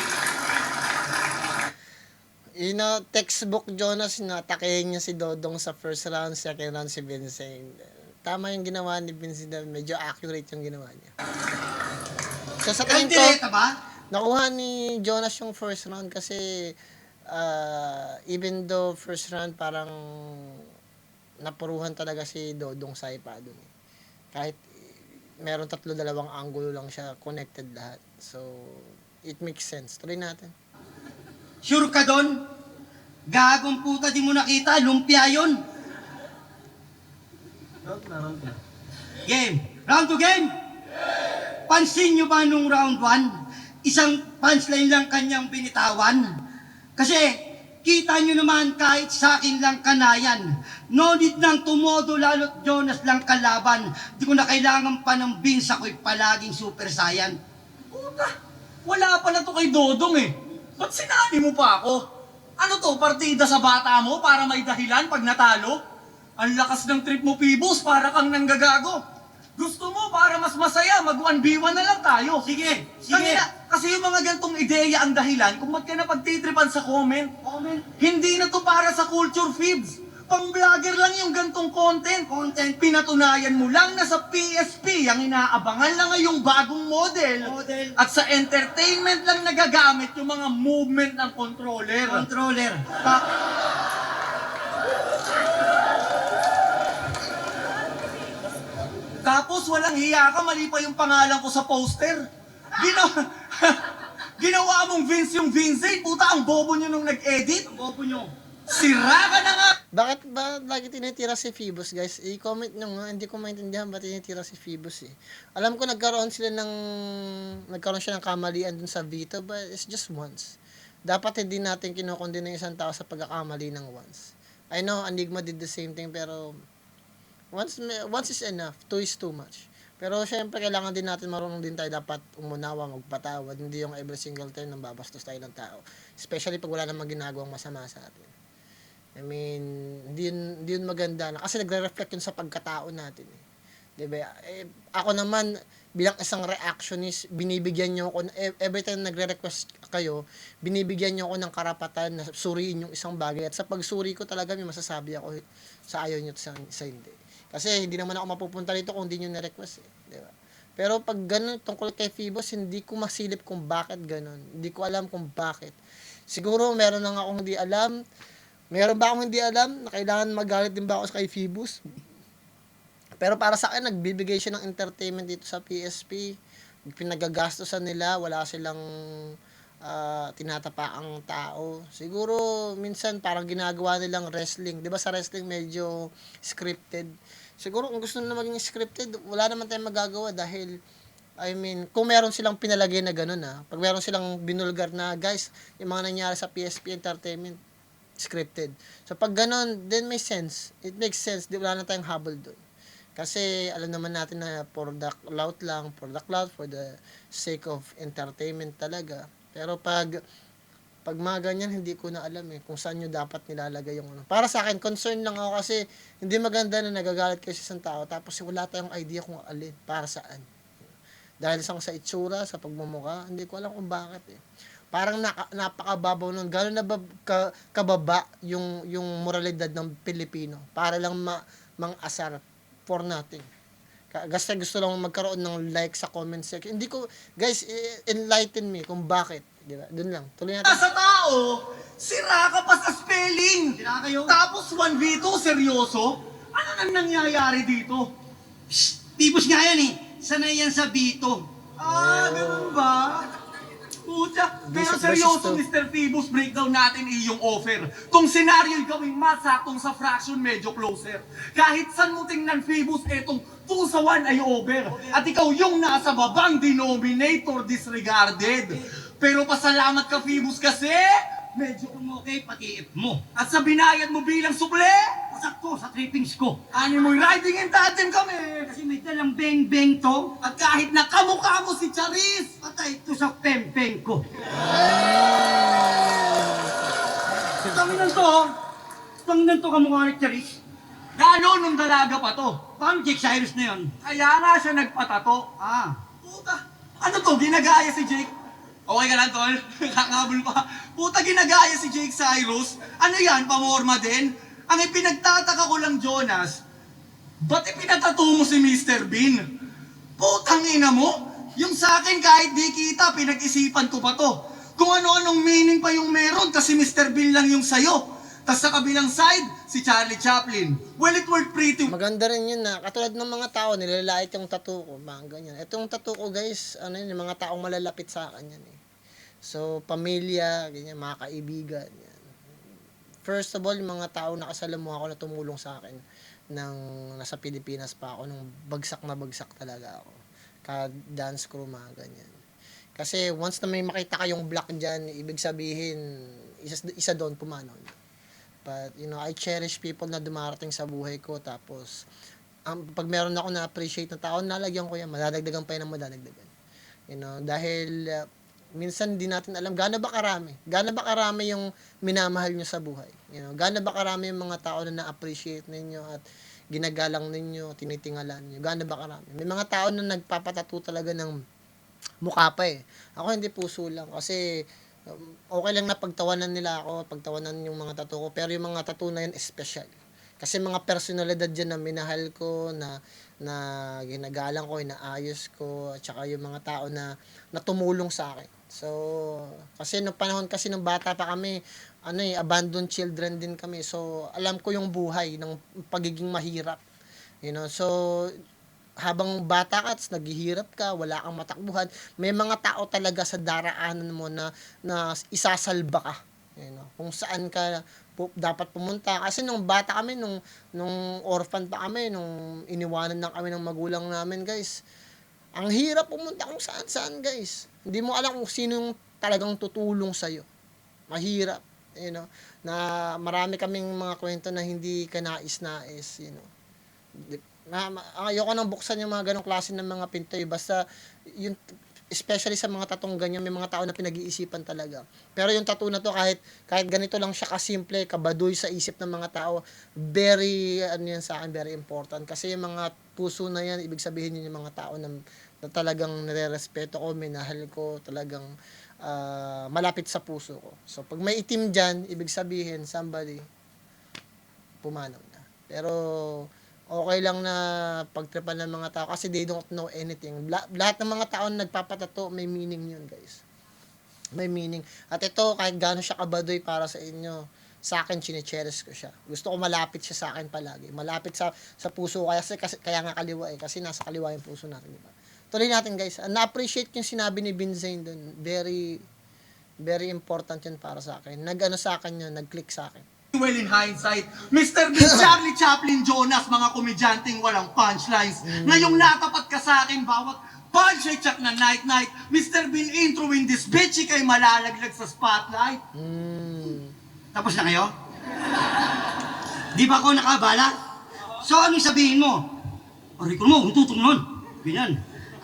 Textbook Jonas, natakihin niya si Dodong sa first round, second round si Vincent. Tama yung ginawa ni Vincent, medyo accurate yung ginawa niya. So sa tingin ko, Kaldereta ba? nakuha ni Jonas yung first round kasi even though first round parang napuruhan talaga si Dodong Saipa dun. Kahit meron 2 angulo lang siya, connected lahat. So, it makes sense. Tuloy natin. Sure ka doon? Gagong puta, di mo nakita, lumpia yun. Game. Round to game? Pansin nyo ba nung round 1? Isang punchline lang kanyang binitawan. Kasi, kita nyo naman kahit sa akin lang kanayan. No need nang tumodo lalo't Jonas lang kalaban. Di ko na kailangan pa ng Vince, ako'y palaging super saiyan. Puta, wala pala to kay Dodong eh. Ba't sinabi mo pa ako? Ano to, partida sa bata mo para may dahilan pag natalo? Ang lakas ng trip mo, Pibos, para kang nanggagago. Gusto mo para mas masaya, mag-1v1 na lang tayo. Sige, sige. Tangina, kasi yung mga gantong ideya ang dahilan kung ba't ka na pagtitripan sa comment. Hindi na to para sa culture feeds. Pang-vlogger lang yung gantong content. Pinatunayan mo lang na sa PSP ang inaabangan lang ngayong bagong model. At sa entertainment lang nagagamit yung mga movement ng controller. Tapos walang hiya ka, mali pa yung pangalan ko sa poster. Ginawa mong Vince yung Vince, puta ang bobo nyo nung nag-edit. Sira ka na nga! Bakit ba lagi tinitira si Phoebus, guys? I-comment nyo nga. Hindi ko maintindihan ba tinitira si Phoebus eh. Alam ko nagkaroon siya ng kamalian dun sa veto, but it's just once. Dapat hindi natin kinukondena yung isang tao sa pagkakamali ng once. I know Enigma did the same thing, pero once is enough, 2 is too much. Pero syempre kailangan din natin marunong din tayo dapat umunawa, magpatawad, hindi yung every single time nang babastos tayo ng tao. Especially pag wala namang ginagawang masama sa atin. I mean, hindi yun maganda na kasi nagre-reflect yun sa pagkatao natin eh. 'Di ba? Ako naman bilang isang reactionist, binibigyan niyo ako every time nagre-request kayo, binibigyan niyo ako ng karapatan na suriin yung isang bagay at sa pagsuri ko talaga may masasabi ako sa ayaw niyo sa hindi. Kasi hindi naman ako mapupunta dito kung hindi niyo na-request eh, 'di ba? Pero pag ganun tungkol kay Phoebus, hindi ko masilip kung bakit ganun. Hindi ko alam kung bakit. Siguro meron lang akong hindi alam. Meron ba akong hindi alam na kailangan magalit din ba ako sa kay Phoebus? Pero para sa akin, nagbibigay siya ng entertainment dito sa PSP. Pinagagastosan nila, wala silang tinatapakang tao. Siguro, minsan parang ginagawa nilang wrestling. Di ba sa wrestling medyo scripted? Siguro kung gusto nila maging scripted, wala naman tayong magagawa dahil I mean, kung meron silang pinalagay na gano'n pag meron silang binulgar na, guys, yung mga nangyari sa PSP Entertainment, scripted. So, pag ganon, then may sense. It makes sense. Di wala na tayong habol doon. Kasi, alam naman natin na for the clout lang, for the sake of entertainment talaga. Pero pag mga ganyan, hindi ko na alam kung saan nyo dapat nilalagay yung ano. Para sa akin, concern lang ako kasi hindi maganda na nagagalit kayo sa isang tao tapos wala tayong idea kung alin, para saan. Dahil sa itsura, sa pagmumukha, hindi ko alam kung bakit eh. Parang napakababaw nun. Gano'n na kababa yung moralidad ng Pilipino para lang mang-asar for nothing. Kasi gusto lang magkaroon ng like sa comment section. Hindi ko, guys, enlighten me kung bakit. Di ba? Doon lang. Tuloy natin. Sa tao, sira ka pa sa spelling. Sira kayo. Tapos 1v2, seryoso? Ano nang nangyayari dito? Pibos nga yan eh. Sanay yan sa Bito. Ganun ba? Pucha, pero Basic seryoso, versus Mr. Phoebus, breakdown natin iyong offer. Kung senaryo gawing masaktong sa fraction, medyo closer. Kahit saan mo tingnan, Phoebus, etong 2 sa 1 ay over. At ikaw yung nasa babang denominator disregarded. Pero pasalamat ka, Phoebus, kasi Medyo umokay pati if mo. at sa binayad mo bilang sukle, Sakto sa trippings ko. ani mo'y riding in tandem kami. Kasi may dalang beng-beng to. At kahit na kamukha mo si Charis, Patay ito sa pempeng ko. Tanginan to kamukha ni Charis. lalo nung dalaga pa to. Paano Jake Cyrus na yun? Kaya nga siya nagpatato. Puta, ano to, ginagaya si Jake? Okay ka lang, tol? Kakabol pa. Puta, ginagaya si Jake Cyrus. Ano yan, pamorma din? Ang ipinagtataka ko lang, Jonas, ba't ipinatato mo si Mr. Bean? Putang ina mo, yung sa akin kahit di kita, pinag-isipan ko pa to. Kung ano-anong meaning pa yung meron, kasi Mr. Bean lang yung sayo. Tas sa kabilang side, si Charlie Chaplin. Well, it worked pretty Maganda rin yun na. Katulad ng mga tao, nilalait yung tattoo ko. Mga ganyan. Itong tattoo ko, guys, ano yun, yung mga taong malalapit sa akin yan eh. So, pamilya, ganyan, mga kaibigan. Yan. First of all, yung mga tao nakasalamuha ko na tumulong sa akin nang nasa Pilipinas pa ako, nung bagsak na bagsak talaga ako. Ka-dance crew, mga ganyan. Kasi once na may makita kayong black dyan, ibig sabihin, isa doon pumanaw na. But, you know, I cherish people na dumarating sa buhay ko. Tapos, pag meron ako na-appreciate na tao, nalagyan ko yan. Madadagdagan pa yan ng madadagdagan. You know, dahil minsan di natin alam gaano ba karami yung minamahal nyo sa buhay. You know, gaano ba karami yung mga tao na na-appreciate ninyo at ginagalang ninyo, tinitingalan nyo. Gaano ba karami. May mga tao na nagpapatato talaga ng mukha pa eh. Ako hindi, puso lang. Kasi okay lang na pagtawanan nila ako, pagtawanan yung mga tattoo ko, pero yung mga tattoo na yun, special. Kasi mga personalidad dyan na minahal ko, na ginagalang ko, inaayos ko, at saka yung mga tao na tumulong sa akin. So, kasi nung panahon kasi ng bata pa kami, abandoned children din kami. So, alam ko yung buhay ng pagiging mahirap. You know, so habang bata ka, naghihirap ka, wala kang matakbuhan, may mga tao talaga sa daraanan mo na isasalba ka. You know, kung saan ka dapat pumunta. Kasi nung bata kami, nung orphan pa kami, nung iniwanan na kami ng magulang namin, guys, ang hirap pumunta kung saan, guys. Hindi mo alam kung sino yung talagang tutulong sa'yo. Mahirap. You know, na marami kaming mga kwento na hindi ka nais-nais, you know. Ayoko nang buksan yung mga ganong klase ng mga pinto eh. Basta yung, especially sa mga tatong ganyan, may mga tao na pinag-iisipan talaga. Pero yung tattoo na to, kahit ganito lang siya kasimple, kabaduy sa isip ng mga tao, very yan sa akin, very important. Kasi yung mga puso na yan, ibig sabihin yun yung mga tao na talagang nire-respeto ko, minahal ko, talagang malapit sa puso ko. So pag may itim dyan, ibig sabihin somebody pumanaw na. Pero okay lang na pagtripan ng mga tao kasi they don't know anything. Lahat ng mga tao na nagpapatato, may meaning yun, guys. May meaning. At ito, kahit gaano siya kabadoy para sa inyo, sa akin, chine-cherish ko siya. Gusto ko malapit siya sa akin palagi. Malapit sa puso ko. Kaya nga kaliwa eh. Kasi nasa kaliwa yung puso natin, diba? Tuloy natin, guys. Na-appreciate yung sinabi ni Binzain dun. Very, very important yun para sa akin. Sa akin yun, nag-click sa akin. Well, in hindsight, Mr. Bean, Charlie Chaplin, Jonas, mga komedyanteng walang punchlines. Ngayong natapat ka sa akin, bawat punch ay check na night-night. Mr. Bean, introing this bitch, ikay malalaglag sa spotlight. Tapos na kayo? Di ba ako nakabala? So, anong sabihin mo? Aray ko mo, tutong nun. Ganyan.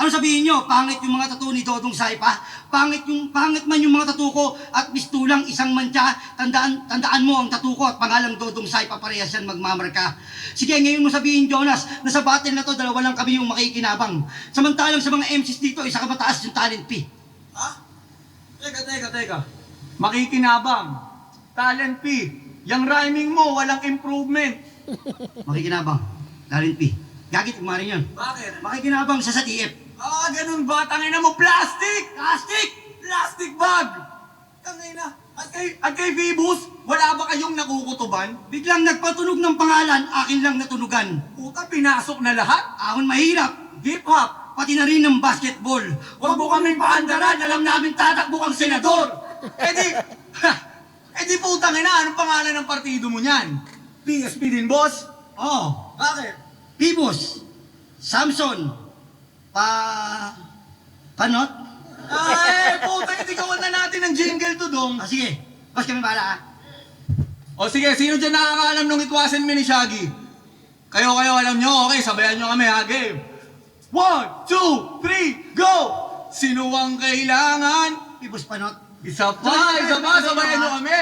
Ano sabihin nyo? Pangit yung mga tattoo ni Dodong Saipa? Pangit man yung mga tattoo ko at mistulang isang mantsa. Tandaan mo ang tattoo ko at pangalang Dodong Saipa, parehas yan magmamarka. Sige, ngayon mo sabihin, Jonas, na sa battle na to, dalawa lang kami yung makikinabang. Samantalang sa mga MCs dito, isa ka mataas yung talent P. Ha? Teka. Makikinabang. Talent P. Yang rhyming mo, walang improvement. Makikinabang. Talent P. Gagit, kumari yun. Bakit? Makikinabang sa TF. Ganun ba? Tangina mo, plastic! Plastic! Plastic bag! Tangina. At kay Phoebus, wala ba kayong nakukutuban? Biglang nagpatunog ng pangalan, akin lang natunugan. Puta, pinasok na lahat. Ahon mahirap, Hip-hop. pati na rin ng basketball. Huwag mo kaming paandaran, alam namin tatakbo kang senador. Eh di putang ina, anong pangalan ng partido mo niyan? PSP din, boss? Oh, Bakit? Pibus, Samson, Panot? Puta, hindi gawan na natin ng jingle to, dong. Sige, bas kami bahala O sige, sino dyan nakakaalam nung itwasin mo ni Shaggy? Kayo, alam nyo, okay, sabayan nyo kami, ha, game. 1, 2, 3, go! Sino ang kailangan? Pibus, Panot. Isa pa, sabayan nyo kami.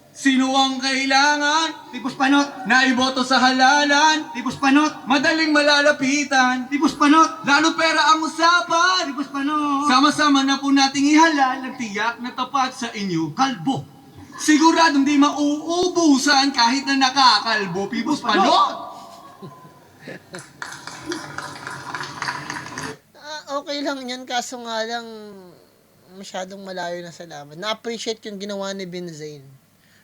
Sino ang kailangan? Pibus, Panot. Na iboto sa halalan? Pibus, Panot. Madaling malalapitan? Pibus, Panot. Lalo pera ang usapan? Pibus, Panot. Sama-sama na po nating ihalal ang tiyak na tapat sa inyo, kalbo. Siguradong di mauubusan kahit na nakakalbo, Pibus Panot. Okay lang yan, kaso nga lang masyadong malayo na sa laban. Na-appreciate yung ginawa ni Binzain.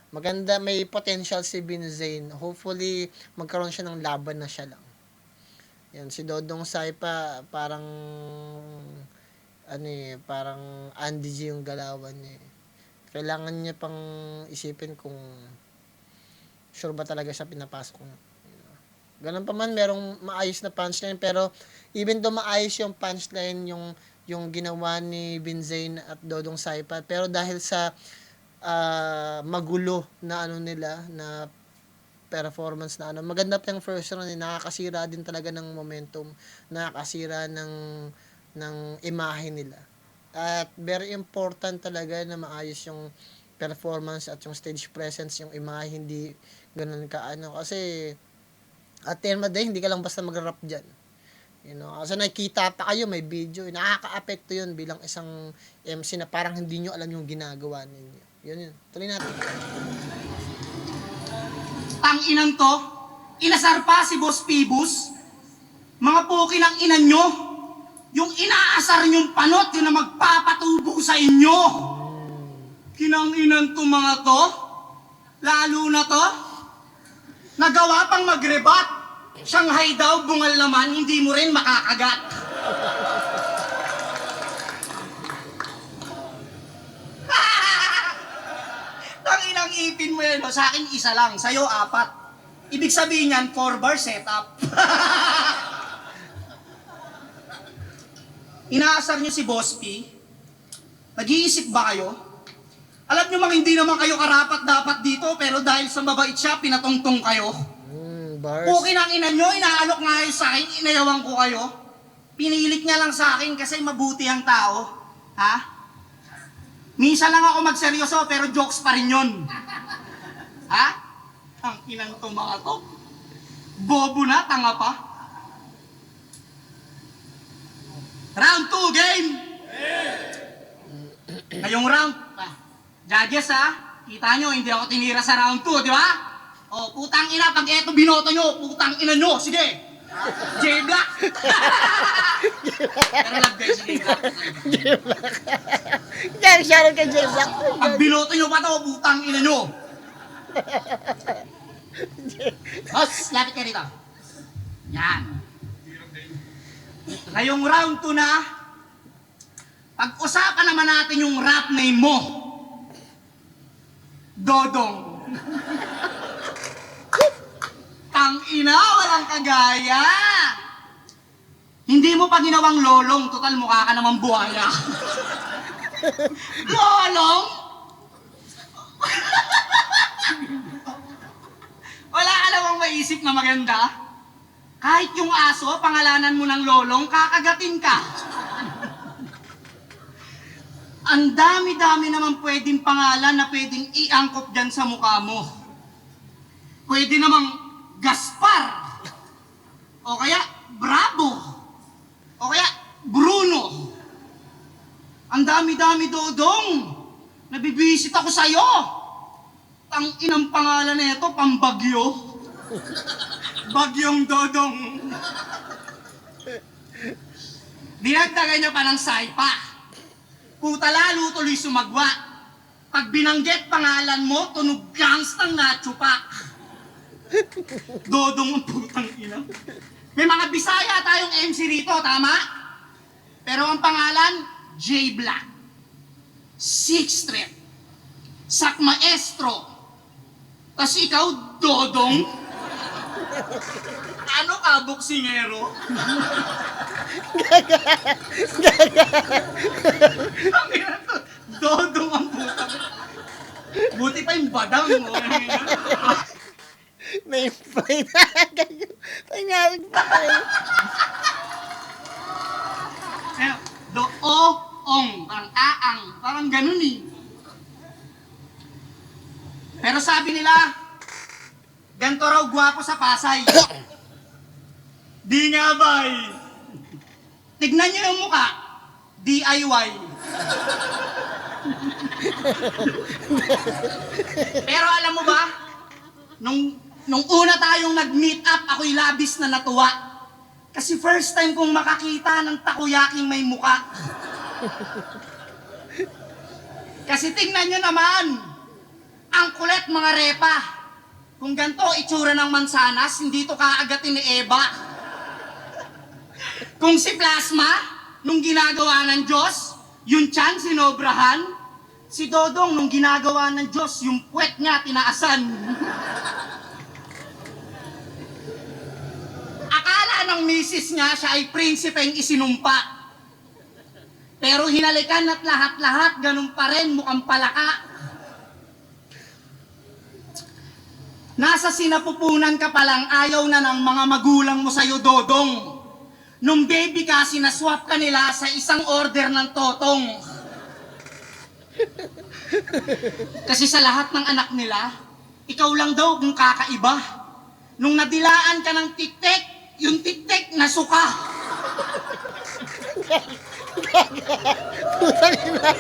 Maganda, may potential si Binzain. Hopefully, magkaroon siya ng laban na siya lang. Yan, si Dodong Saipa, parang parang Andy G yung galawan niya. Kailangan niya pang isipin kung sure ba talaga siya pinapasok niya. Ganun pa man, merong maayos na punchline, pero even though maayos yung punchline, yung ginawa ni Binzain at Dodong Saipa, pero dahil sa magulo na nila na performance na maganda pa yung first round, nakakasira din talaga ng momentum, nakakasira ng imahe nila. At very important talaga na maayos yung performance at yung stage presence, yung imahe, hindi ganun kasi at the end of the day, hindi ka lang basta mag-rap dyan. Kasi nakikita pa kayo, may video, nakaka-apekto yun bilang isang MC na parang hindi nyo alam yung ginagawa ninyo. Yun. Tuloy natin. Tang-inang to, inasar pa si Boss Pibus. Mga puki ng inan nyo, yung inaasar nyong Panot, yun na magpapatubo sa inyo. Kinang-inan to mga to, lalo na to, nagawa pang mag-rebat. Shanghai daw, bungal naman, hindi mo rin makakagat. Tanginang ipin mo yan, sa akin isa lang, sa'yo 4. Ibig sabihin yan, 4-bar setup. Inaasar niyo si Boss P. Nag-iisip ba kayo? Alam niyo mang hindi naman kayo karapat-dapat dito, pero dahil sa mabait siya, pinatungtong kayo. Bars. Pukin ang ina nyo, inaalok nga kayo sa akin, inayawan ko kayo. Pinilit niya lang sa akin kasi mabuti ang tao. Ha? Minsan lang ako magseryoso, pero jokes pa rin yun. Ha? Ang inang to mga to. Bobo na, tanga pa. Round 2, game! Ngayong round, judges ha, kita nyo, hindi ako tinira sa round 2, di ba? O, putang ina, pag eto binoto nyo, putang ina nyo, sige! J-Black! Pero love guys, J-Black. Yan, shoutout kay J-Black. Pag binoto nyo pa to, putang ina nyo! Os, lapit ka rito. Yan. Ngayong round 2 na, pag-usapan naman natin yung rap name mo. Dodong. Tang-ina, walang kagaya. Hindi mo pa ginawang lolong, total mukha ka naman buhaya. Lolong? Wala ka namang maisip na maganda? Kahit yung aso, pangalanan mo ng lolong, kakagatin ka. Ang dami-dami naman pwedeng pangalan na pwedeng iangkop dyan sa mukha mo. Pwede namang Gaspar. O kaya Bravo. O kaya Bruno. Ang dami-dami, Dodong. Nabibisit ako sa'yo. Ang inang pangalan na ito, Pambagyo. Bagyong Dodong. Dinagdagan niya pa ng saipa. Puta lalo tuloy sumagwa. Pag binanggit pangalan mo, tunog gangstang nacho pa. Dodong ang putang ina. May mga Bisaya tayong MC rito, tama? Pero ang pangalan, J Black. Sixth Street. Sak Maestro. Tas ikaw, Dodong? Ano ka, boksingero? Ang ina to, Dodong ang putang. Buti pa yung badang mo. May play na. Ganyan. Pangalan pa kayo. Do-o-ong. Parang aang. Parang ganun eh. Pero sabi nila, ganito raw gwapo sa Pasay. Di nga bay. Tignan niyo yung mukha. DIY. Pero alam mo ba, nung una tayong nag-meet up, ako'y labis na natuwa. Kasi first time kong makakita ng takoyaking may muka. Kasi tingnan nyo naman, ang kulit mga repa. Kung ganito itsura ng mansanas, hindi to kaagatin ni Eva. Kung si Plasma, nung ginagawa ng Diyos, yung tiyan sinobrahan. Si Dodong, nung ginagawa ng Diyos, yung puwet niya tinaasan. Akala ng misis niya siya ay prinsipeng isinumpa. Pero hinalikan at lahat-lahat, ganun pa rin, mukhang palaka. Nasa sinapupunan ka palang ayaw na ng mga magulang mo sa'yo, Dodong. Nung baby ka, sinaswap ka nila sa isang order ng totong. Kasi sa lahat ng anak nila, ikaw lang daw kung kakaiba. Nung nadilaan ka ng tik-tik, yung tik-tik nasuka.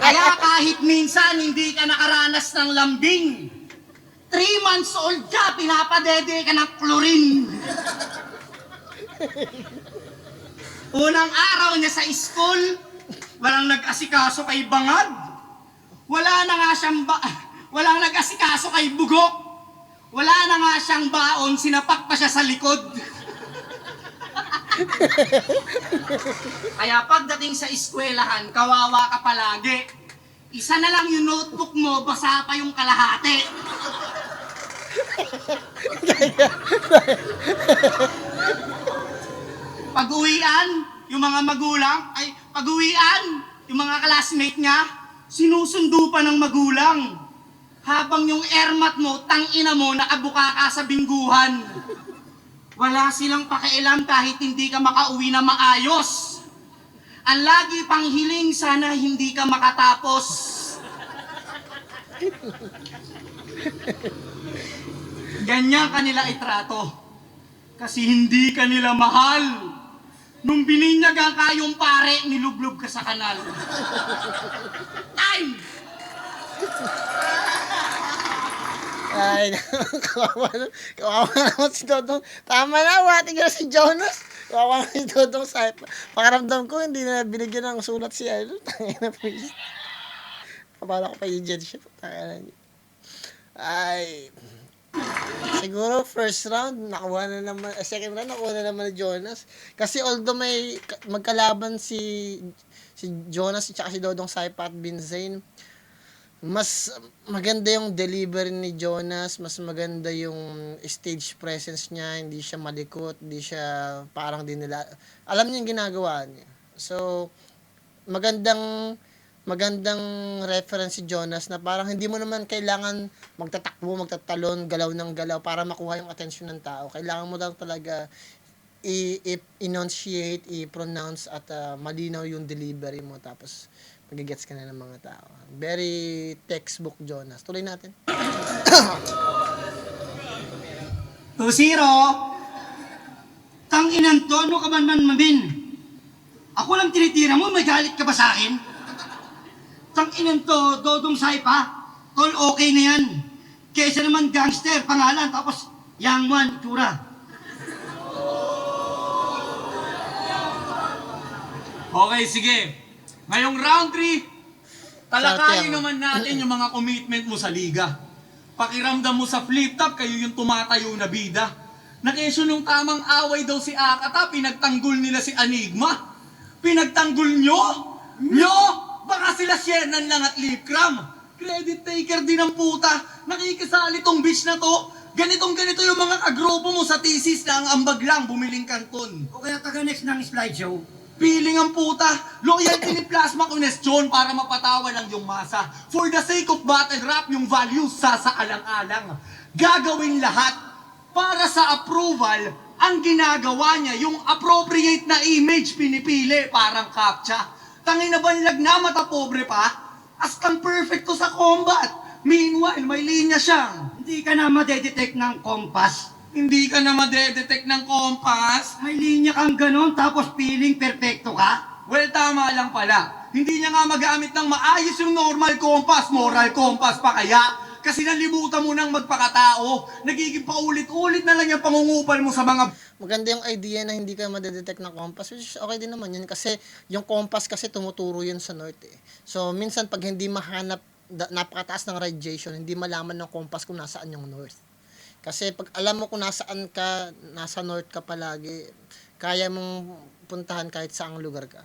Kaya kahit minsan hindi ka nakaranas ng lambing, 3 months old ka, pinapadede ka ng chlorine. Unang araw niya sa school, walang nag-asikaso kay Bangad. Walang nag-asikaso kay Bugok. Wala na nga siyang baon, sinapak pa siya sa likod. Kaya pagdating sa eskwelahan, kawawa ka palagi. Isa na lang yung notebook mo, basa pa yung kalahati. Pag-uwian, yung mga magulang, yung mga classmate niya, sinusundo pa ng magulang. Habang yung airmat mo, tangina mo, nakabuka ka sa bingguhan. Wala silang pakialam kahit hindi ka makauwi na maayos. Ang lagi pang hiling, sana hindi ka makatapos. Ganyan kanila itrato. Kasi hindi ka nila mahal. Nung bininyagan ka yung pare, nilublob ka sa kanal. Time! Ay, kawawa naman si Dodong. Tama na, wati ka si Jonas. Kawawa na si Dodong sa pakaramdam ko, hindi na binigyan ng sulat si ano. Tangina, please. Kapala ko pa yung jet siya. Tangina niya. Ay, siguro first round, nakuha na naman, second round, nakuha na naman ni Jonas. Kasi although may magkalaban si Jonas at si Dodong Saipa at Binzain, mas maganda yung delivery ni Jonas, mas maganda yung stage presence niya, hindi siya malikot, hindi siya parang din nila, alam niya yung ginagawa niya. So, magandang reference si Jonas na parang hindi mo naman kailangan magtatakbo, magtatalon, galaw ng galaw para makuha yung atensyon ng tao. Kailangan mo lang talaga i-enunciate, i-pronounce at malinaw yung delivery mo. Tapos Magigets ka na ng mga tao. Very textbook, Jonas. Tuloy natin. 2-0. Tanginan to, ano ka man mamin? Ako lang tinitira mo, may galit ka ba sa akin? Tanginan to, Dodong Saipa. Tol, okay na yan. Kesa naman gangster, pangalan, tapos young man, itsura. Okay, sige. Ngayong round 3, talakayin Sarteng. naman natin yung mga commitment mo sa liga. Pakiramdam mo sa flip-top, kayo yung tumatayo na bida. Nakesyo nung tamang away daw si Akata, pinagtanggol nila si Enigma. Pinagtanggol nyo? Nyo? Baka sila Shernan lang at Lipcram. Credit taker din ang puta. Nakikisali tong bitch na to. Ganitong-ganito yung mga kagrupo mo sa thesis na ang ambag lang, bumiling kanton. O kaya taga-next ng slideshow. Piling ang puta. Loyalty ni Plasma Conestyon para mapatawa lang yung masa. For the sake of battle rap, yung values sasaalang-alang. Gagawin lahat para sa approval. Ang ginagawa niya, yung appropriate na image pinipili, parang captcha. Tangin na banlag na, mata pobre pa. Astang perfecto sa combat. Meanwhile, may linya siyang. Hindi ka na madedetect ng kompas. Hindi ka na madedetect ng kompas. May linya kang ganon, tapos feeling perfecto ka? Well, tama lang pala. Hindi niya nga magamit ng maayos yung normal compass, moral compass pa kaya. Kasi nalimutan mo nang magpakatao. Nagiging paulit-ulit na lang yung pangungupal mo sa mga... Maganda yung idea na hindi ka madedetect ng compass, which is okay din naman yun kasi yung compass kasi tumuturo yun sa north eh. So, minsan pag hindi mahanap, napakataas ng radiation, hindi malaman ng compass kung nasaan yung north. Kasi pag alam mo kung nasaan ka, nasa north ka palagi, kaya mong puntahan kahit saang lugar ka.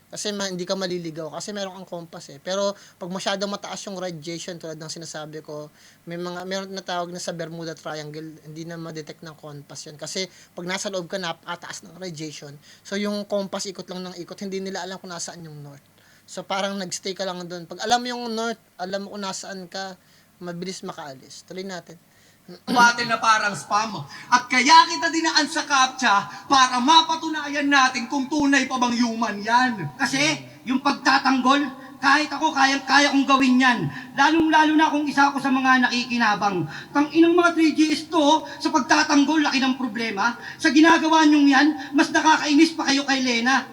Kasi hindi ka maliligaw kasi meron kang compass eh. Pero pag masyadong mataas yung radiation tulad ng sinasabi ko, meron na tawag na sa Bermuda Triangle, hindi na ma-detect ng compass yun. Kasi pag nasa loob ka, napakataas ng radiation. So yung compass ikot lang ng ikot, hindi nila alam kung nasaan yung north. So parang nagstay ka lang doon. Pag alam mo yung north, alam mo kung nasaan ka, mabilis makaalis. Tuloy natin. battle na parang spam. At kaya kita dinaan sa CAPTCHA para mapatunayan natin kung tunay pa bang human yan. Kasi yung pagtatanggol, kahit ako kaya kong gawin yan. Lalong-lalo na kung isa ako sa mga nakikinabang. Tanginang mga 3GS to, sa pagtatanggol, laki ng problema. Sa ginagawa nyong yan, mas nakakainis pa kayo kay Lena.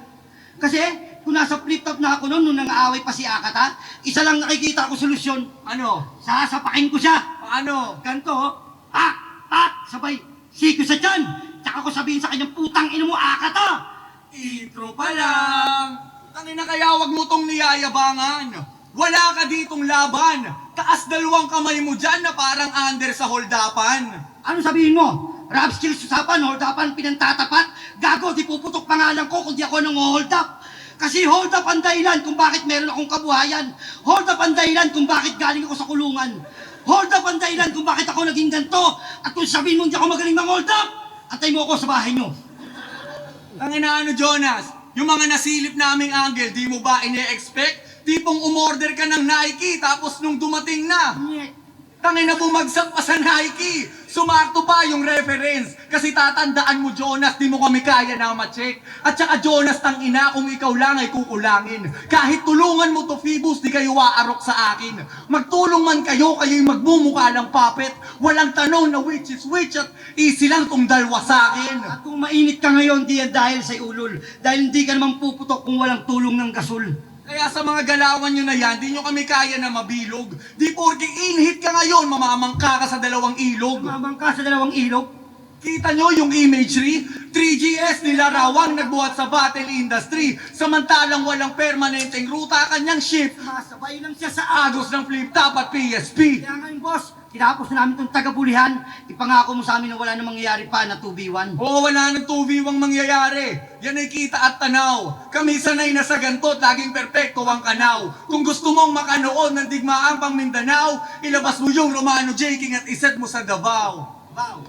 Kasi kung nasa flip-top na ako noon, nung nang-aaway pa si Akata, isa lang nakikita ko solusyon. Ano? Sasapakin ko siya. Paano? Ganto, sabay, siko sa tiyan. Tsaka ko sabihin sa kanyang putang ina mo, Akata. Intro pa lang. Tangina kaya wag mo tong niyayabangan. Wala ka ditong laban. Taas dalawang kamay mo dyan na parang under sa holdapan. Ano sabihin mo? Rap skills usapan, hold upan, pinantatapat. Gago, di puputok pangalan ko kung di ako nang hold up. Kasi hold up ang dahilan kung bakit meron akong kabuhayan. Hold up ang dahilan kung bakit galing ako sa kulungan. Hold up ang dahilan kung bakit ako naging ganito. At kung sabihin mo hindi ako magaling mag-hold up, antay mo ako sa bahay nyo. Tangina ano Jonas? Yung mga nasilip naming angle, di mo ba ine-expect? Tipong umorder ka ng Nike tapos nung dumating na, tangina bumagsak pa sa Nike. Sumakto pa yung reference. Kasi tatandaan mo, Jonas, di mo kami kaya na ma-check. At saka, Jonas, tangina, kung ikaw lang ay kukulangin. Kahit tulungan mo to, Phoebus, di kayo waarok sa akin. Magtulong man kayo, kayo'y magmumukha ng puppet. Walang tanong na which is which at easy lang tong dalwa sa akin. At kung mainit ka ngayon, di yan dahil sa ulol. Dahil hindi ka naman puputok kung walang tulong ng gasol. Kaya sa mga galawan nyo na yan, di nyo kami kaya na mabilog. Di porke in-hit ka ngayon, mamamangka ka sa dalawang ilog. Mamang ka sa dalawang ilog. Kita nyo yung imagery? 3GS nilarawang nagbuhat sa battle industry. Samantalang walang permanenteng ruta kanyang ship. Masabay lang siya sa Agos ng flip-top at PSP. Kaya ngayon, boss, tinapos na namin itong taga-bulihan. Ipangako mo sa amin na wala nang mangyayari pa na 2v1. Oo, wala nang 2v1 mangyayari. Yan ay kita at tanaw. Kami sanay na sa gantot, laging perpekto ang kanaw. Kung gusto mong makanood ng digmaang pang Mindanao, ilabas mo yung Romano J. King at iset mo sa Davao. Wow.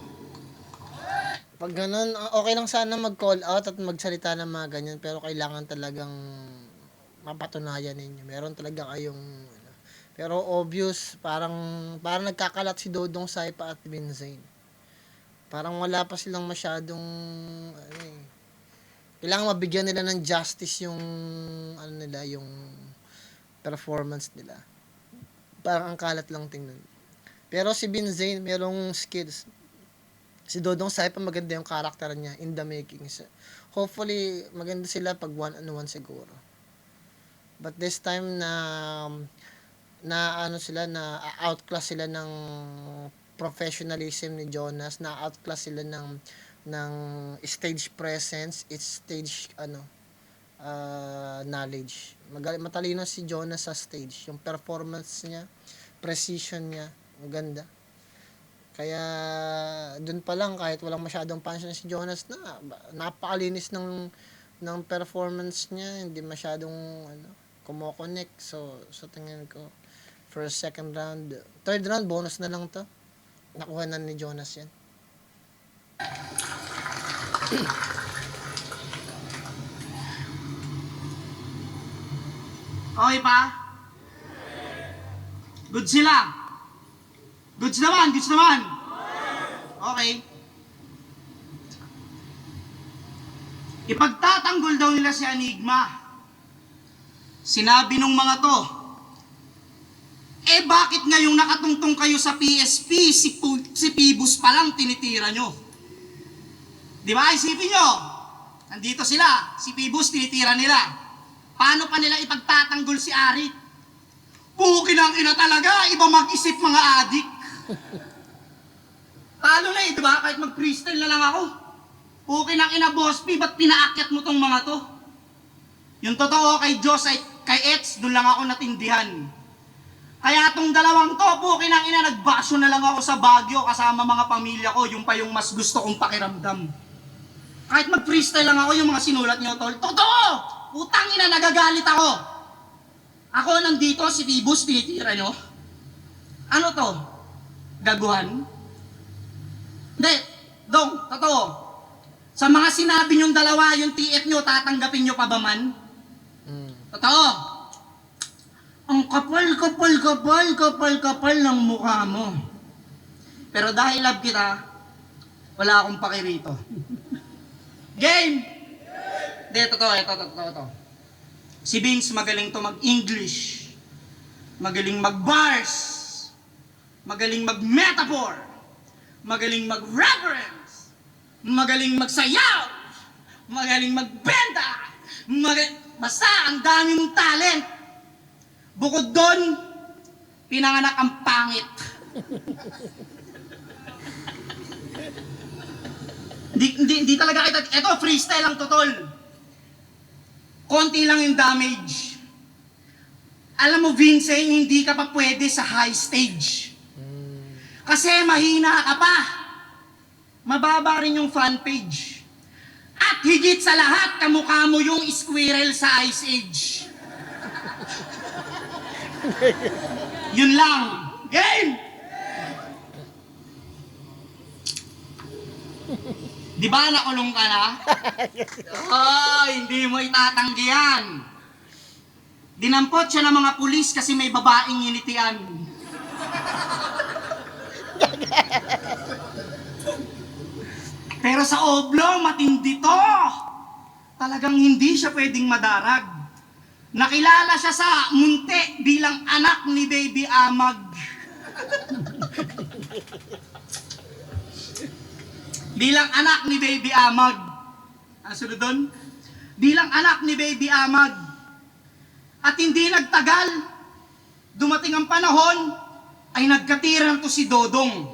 Pag ganun, okay lang sana mag-call out at magsalita ng mga ganyan, pero kailangan talagang mapatunayan ninyo. Meron talaga kayong pero obvious, parang nagkakalat si Dodong Saipa at Vinzane. Parang wala pa silang masyadong kailangan mabigyan nila ng justice yung performance nila. Parang ang kalat lang tingnan. Pero si Binzayn, merong skills. Si Dodong Saipa, maganda yung karakter niya in the making. Hopefully, maganda sila pag one-on-one siguro. But this time na ano sila, na outclass sila ng professionalism ni Jonas, na outclass sila ng stage presence, its stage knowledge. Matalino si Jonas sa stage. Yung performance niya, precision niya, maganda. Kaya dun pa lang, kahit walang masyadong punch si Jonas, napakalinis ng performance niya, hindi masyadong kumokonek. So sa tingin ko, first, second round, third round, bonus na lang to. Nakuha na ni Jonas yan. Okay pa? Good sila? Goods naman, goods naman. Okay. Ipagtatanggol daw nila si Enigma. Sinabi nung mga to, bakit ngayong nakatungtong kayo sa PSP, si Pibus pa lang tinitira nyo? Di ba? Isipin nyo, nandito sila, si Pibus tinitira nila. Paano pa nila ipagtatanggol si Arik? Pukin ang ina talaga, iba mag-isip mga adik. Talo na di ba? Kahit mag-freestyle na lang ako. Pukin ang ina, Boss P, ba't pinaakyat mo tong mga to? Yung totoo kay Diyos ay kay Eds, doon lang ako natindihan. Kaya tong dalawang to, pukin ang ina, nagbakasyon na lang ako sa Baguio kasama mga pamilya ko, yung pa yung mas gusto kong pakiramdam. Kahit mag-freestyle lang ako, yung mga sinulat niyo, tol, totoo! Putang ina, nagagalit ako. Ako nandito, si Pibus, tinitira nyo. Ano to? Gaguhan? Hindi, Dong, totoo. Sa mga sinabi nyong dalawa, yung TF nyo, tatanggapin nyo pa ba man? Totoo. Ang kapal ng mukha mo. Pero dahil love kita, wala akong pakirito. Game! Hindi, totoo. Si Vince magaling to mag-English. Magaling mag-bars. Magaling mag-metaphor. Magaling mag-reference. Magaling magsayaw. Magaling magbenta. Basta, ang dami mong talent. Bukod doon, pinanganak ang pangit. Hindi talaga kita. Ito, freestyle lang to, tol. Konti lang yung damage. Alam mo, Vince, hindi ka pa pwede sa high stage. Kasi mahina ka pa. Mababa rin yung fan page. At higit sa lahat, kamukha mo yung squirrel sa Ice Age. Yun lang. Game! Di ba nakulong ka na? Hindi mo itatanggi yan. Dinampot siya ng mga pulis kasi may babaeng initian. Pero sa Oblong, matindi to. Talagang hindi siya pwedeng madarag. Nakilala siya sa Munti bilang anak ni Baby Amag. Bilang anak ni Baby Amag. Ano sunod doon? Bilang anak ni Baby Amag. At hindi nagtagal, dumating ang panahon, ay nagkatiran to si Dodong.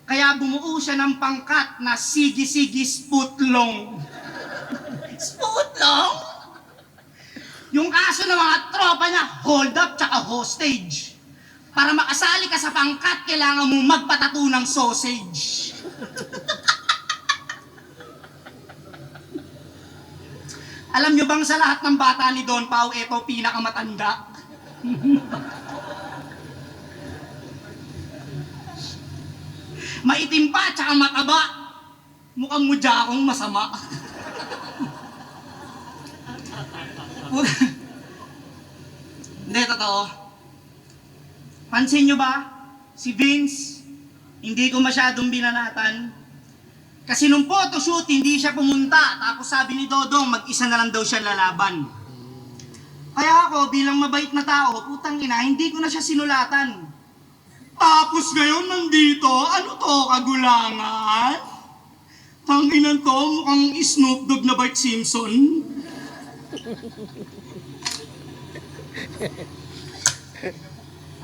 Kaya bumuo siya ng pangkat na Sigi-Sigi Sputlong. Sputlong? Yung kaso ng mga tropa niya, hold up tsaka hostage. Para makasali ka sa pangkat, kailangan mo magpatato ng sausage. Alam nyo bang sa lahat ng bata ni Don Pao, ito pinakamatanda? Maitim pa, tsaka mataba. Mukhang mudya akong masama. Hindi, totoo. Pansin nyo ba? Si Vince, hindi ko masyadong binanatan. Kasi nung photoshoot, hindi siya pumunta. Tapos sabi ni Dodong, mag-isa na lang daw siya lalaban. Kaya ako, bilang mabait na tao, putang ina, hindi ko na siya sinulatan. Tapos ngayon nandito, ano to, kagulangan? Tanginan to, mukhang Snoop Dogg na Bart Simpson.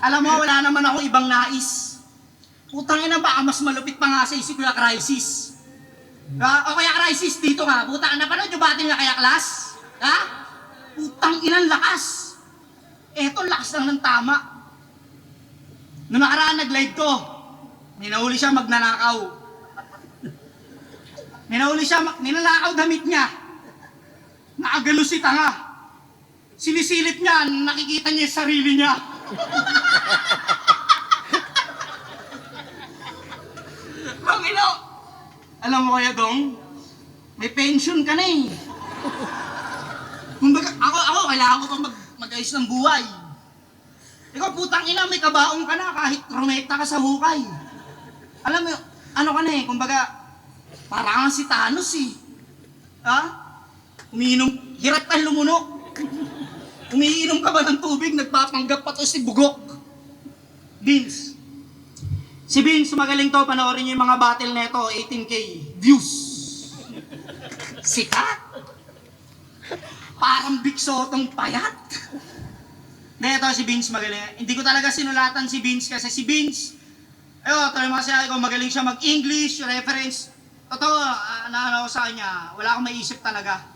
Alam mo, wala naman ako ibang nais. Putang ina, baka mas malupit pa nga sa isip ko yung Crisis. O kaya Crisis, dito nga. Putang ina, napanood yung battle na kaya class? Ha? Putang ina, lakas. Eto, lakas lang ng tama. Noong nakaraan, nag-live to. May nahuli siya magnanakaw. May nahuli siya, ninanakaw damit niya. Nakagalo si tanga. Sinisilip niya, nakikita niya yung sarili niya. Pangino! Alam mo kaya, Dong? May pension ka na eh. Kumbaga, ako, kailangan ko pa mag-ayos ng buhay. Ikaw, putang ina, may kabaong ka na kahit rumekta ka sa hukay. Alam mo, ano ka na eh, kumbaga, parang si Thanos eh. Ha? Umiinom, hirap ka lumunok. Umiinom ka ba ng tubig, nagpapanggap pa to si Bugok. Vince. Si Vince, magaling to, panoorin niyo yung mga battle neto, 18K views. Sikat. Parang Big Sotong payat. Neto, si Vince magaling. Hindi ko talaga sinulatan si Vince kasi si Vince, tayo masaya ko, magaling siya mag-English, reference. Totoo, naano ko sa kanya, wala akong maisip talaga.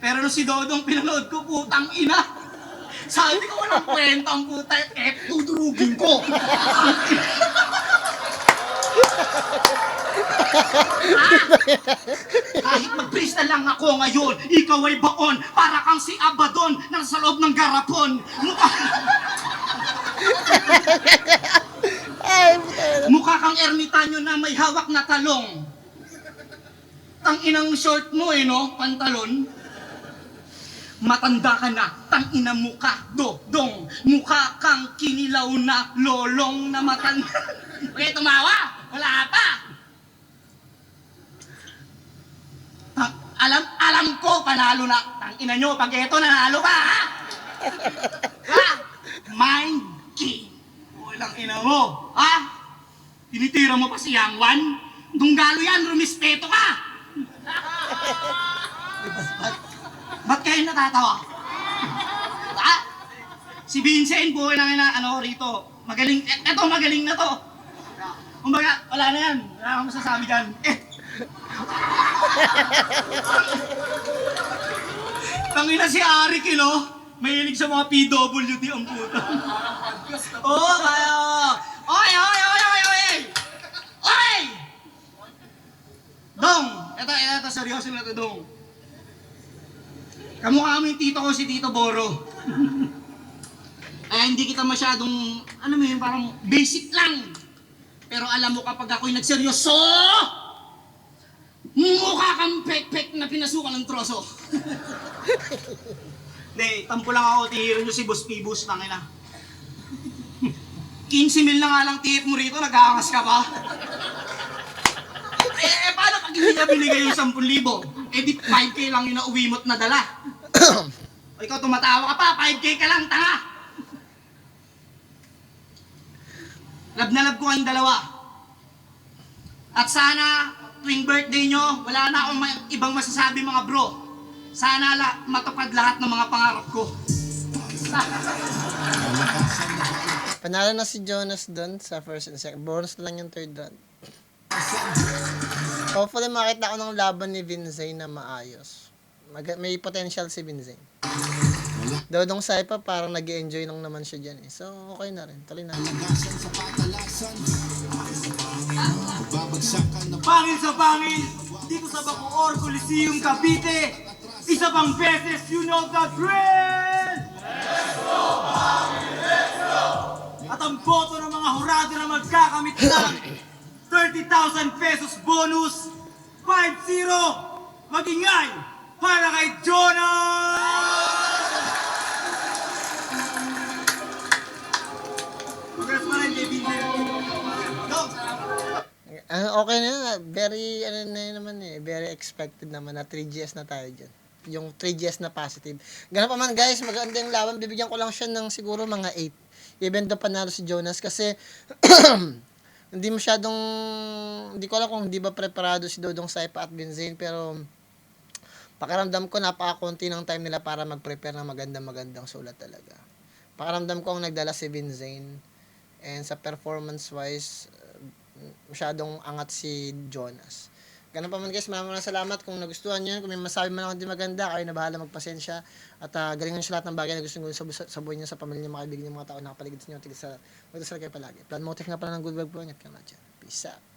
Pero nung si Dodong pinanood ko, putang ina. Sabi ko, walang kwenta ang puta, tudurugin ko. Kahit mag-freestyle lang ako ngayon, ikaw ay baon, para kang si Abaddon, nasa loob ng garapon. Mukha kang ermitanyo na may hawak na talong. Tang-inang short mo no, pantalon. Matanda ka na, tang-ina mukha, dodong. Mukha kang kinilaw na lolong na matanda. Okay, tumawa? Wala pa. Alam ko, panalo na. Tang-ina nyo, pag eto, nanalo ka, ha? Ha? Mind game. Walang ina mo, ha? Tinitira mo pa si Yang Wan? Dunggalo yan, rumispeto ka! Ba't kayo natatawa? Ha? Si Vincent, buhay lang rito. Magaling, eto magaling na to. Kumbaga, wala na yan. Wala akong masasabi dyan. Tangina si Arik, mahilig sa mga PWD ang puta. Oo, kaya. Oy! Dong! Ito, seryoso na to, Dong. Kamukha mo yung tito ko, si Tito Boro. Hindi kita masyadong, parang basic lang. Pero alam mo kapag ako'y nagseryoso, mukha kang pek-pek na pinasukan ng troso. Hindi, tampo lang ako, tihiro nyo si Boss Pibus, tangina. 15,000 na nga lang tip mo rito, nag-aangas ka pa. Paano pag hindi niya binigay yung 10,000? Di 5K lang yung nauwi mo't nadala. O ikaw tumatawa ka pa, 5K ka lang, tanga. Love na love ko kayong dalawa. At sana, tuwing birthday nyo, wala na akong ibang masasabi mga bro. Sana matupad lahat ng mga pangarap ko. Panalo na si Jonas doon sa first and second. Bonus na lang yung third round. Hopefully makita ko ng laban ni Vinzay na maayos. May potential si Vinzay. Dodong Saipa parang nag-enjoy lang naman siya dyan eh. So okay na rin. Tuloy na. Pangil sa pangil, dito sa Bacoor Coliseum, Cavite. Isa pang beses, you know the drill! Let's go, pangil, let's go! At ang boto ng mga hurado na magkakamit ng 30,000 pesos bonus, 5-0, magingay para kay Jonas! Congrats pa rin kay Vincent. Go! Okay na, very, very expected naman na 3GS na tayo dyan. yung 3GS na positive. Ganun pa man guys, maganda yung laban, bibigyan ko lang siya ng siguro mga 8. Even though panalo si Jonas kasi hindi masyadong, hindi ko alam kung hindi ba preparado si Dodong Saipa at Benzane, pero pakiramdam ko napaka-konti ng time nila para mag-prepare ng magandang sulat talaga. Pakiramdam ko ang nagdala si Benzane, and sa performance wise, masyadong angat si Jonas. Ganun pa man guys, maraming salamat kung nagustuhan nyo. Kung may masabi man ako hindi maganda, kayo na bahala magpasensya. At galingan nyo sa lahat ng bagay na gusto nyo sa buhay nyo, sa pamilya nyo, mga kaibigan nyo, mga tao na nakapaligid sa inyo. Magdasal kayo palagi. Plan motive nga pala ng good vibes po. Ingat ka na dyan. Peace out.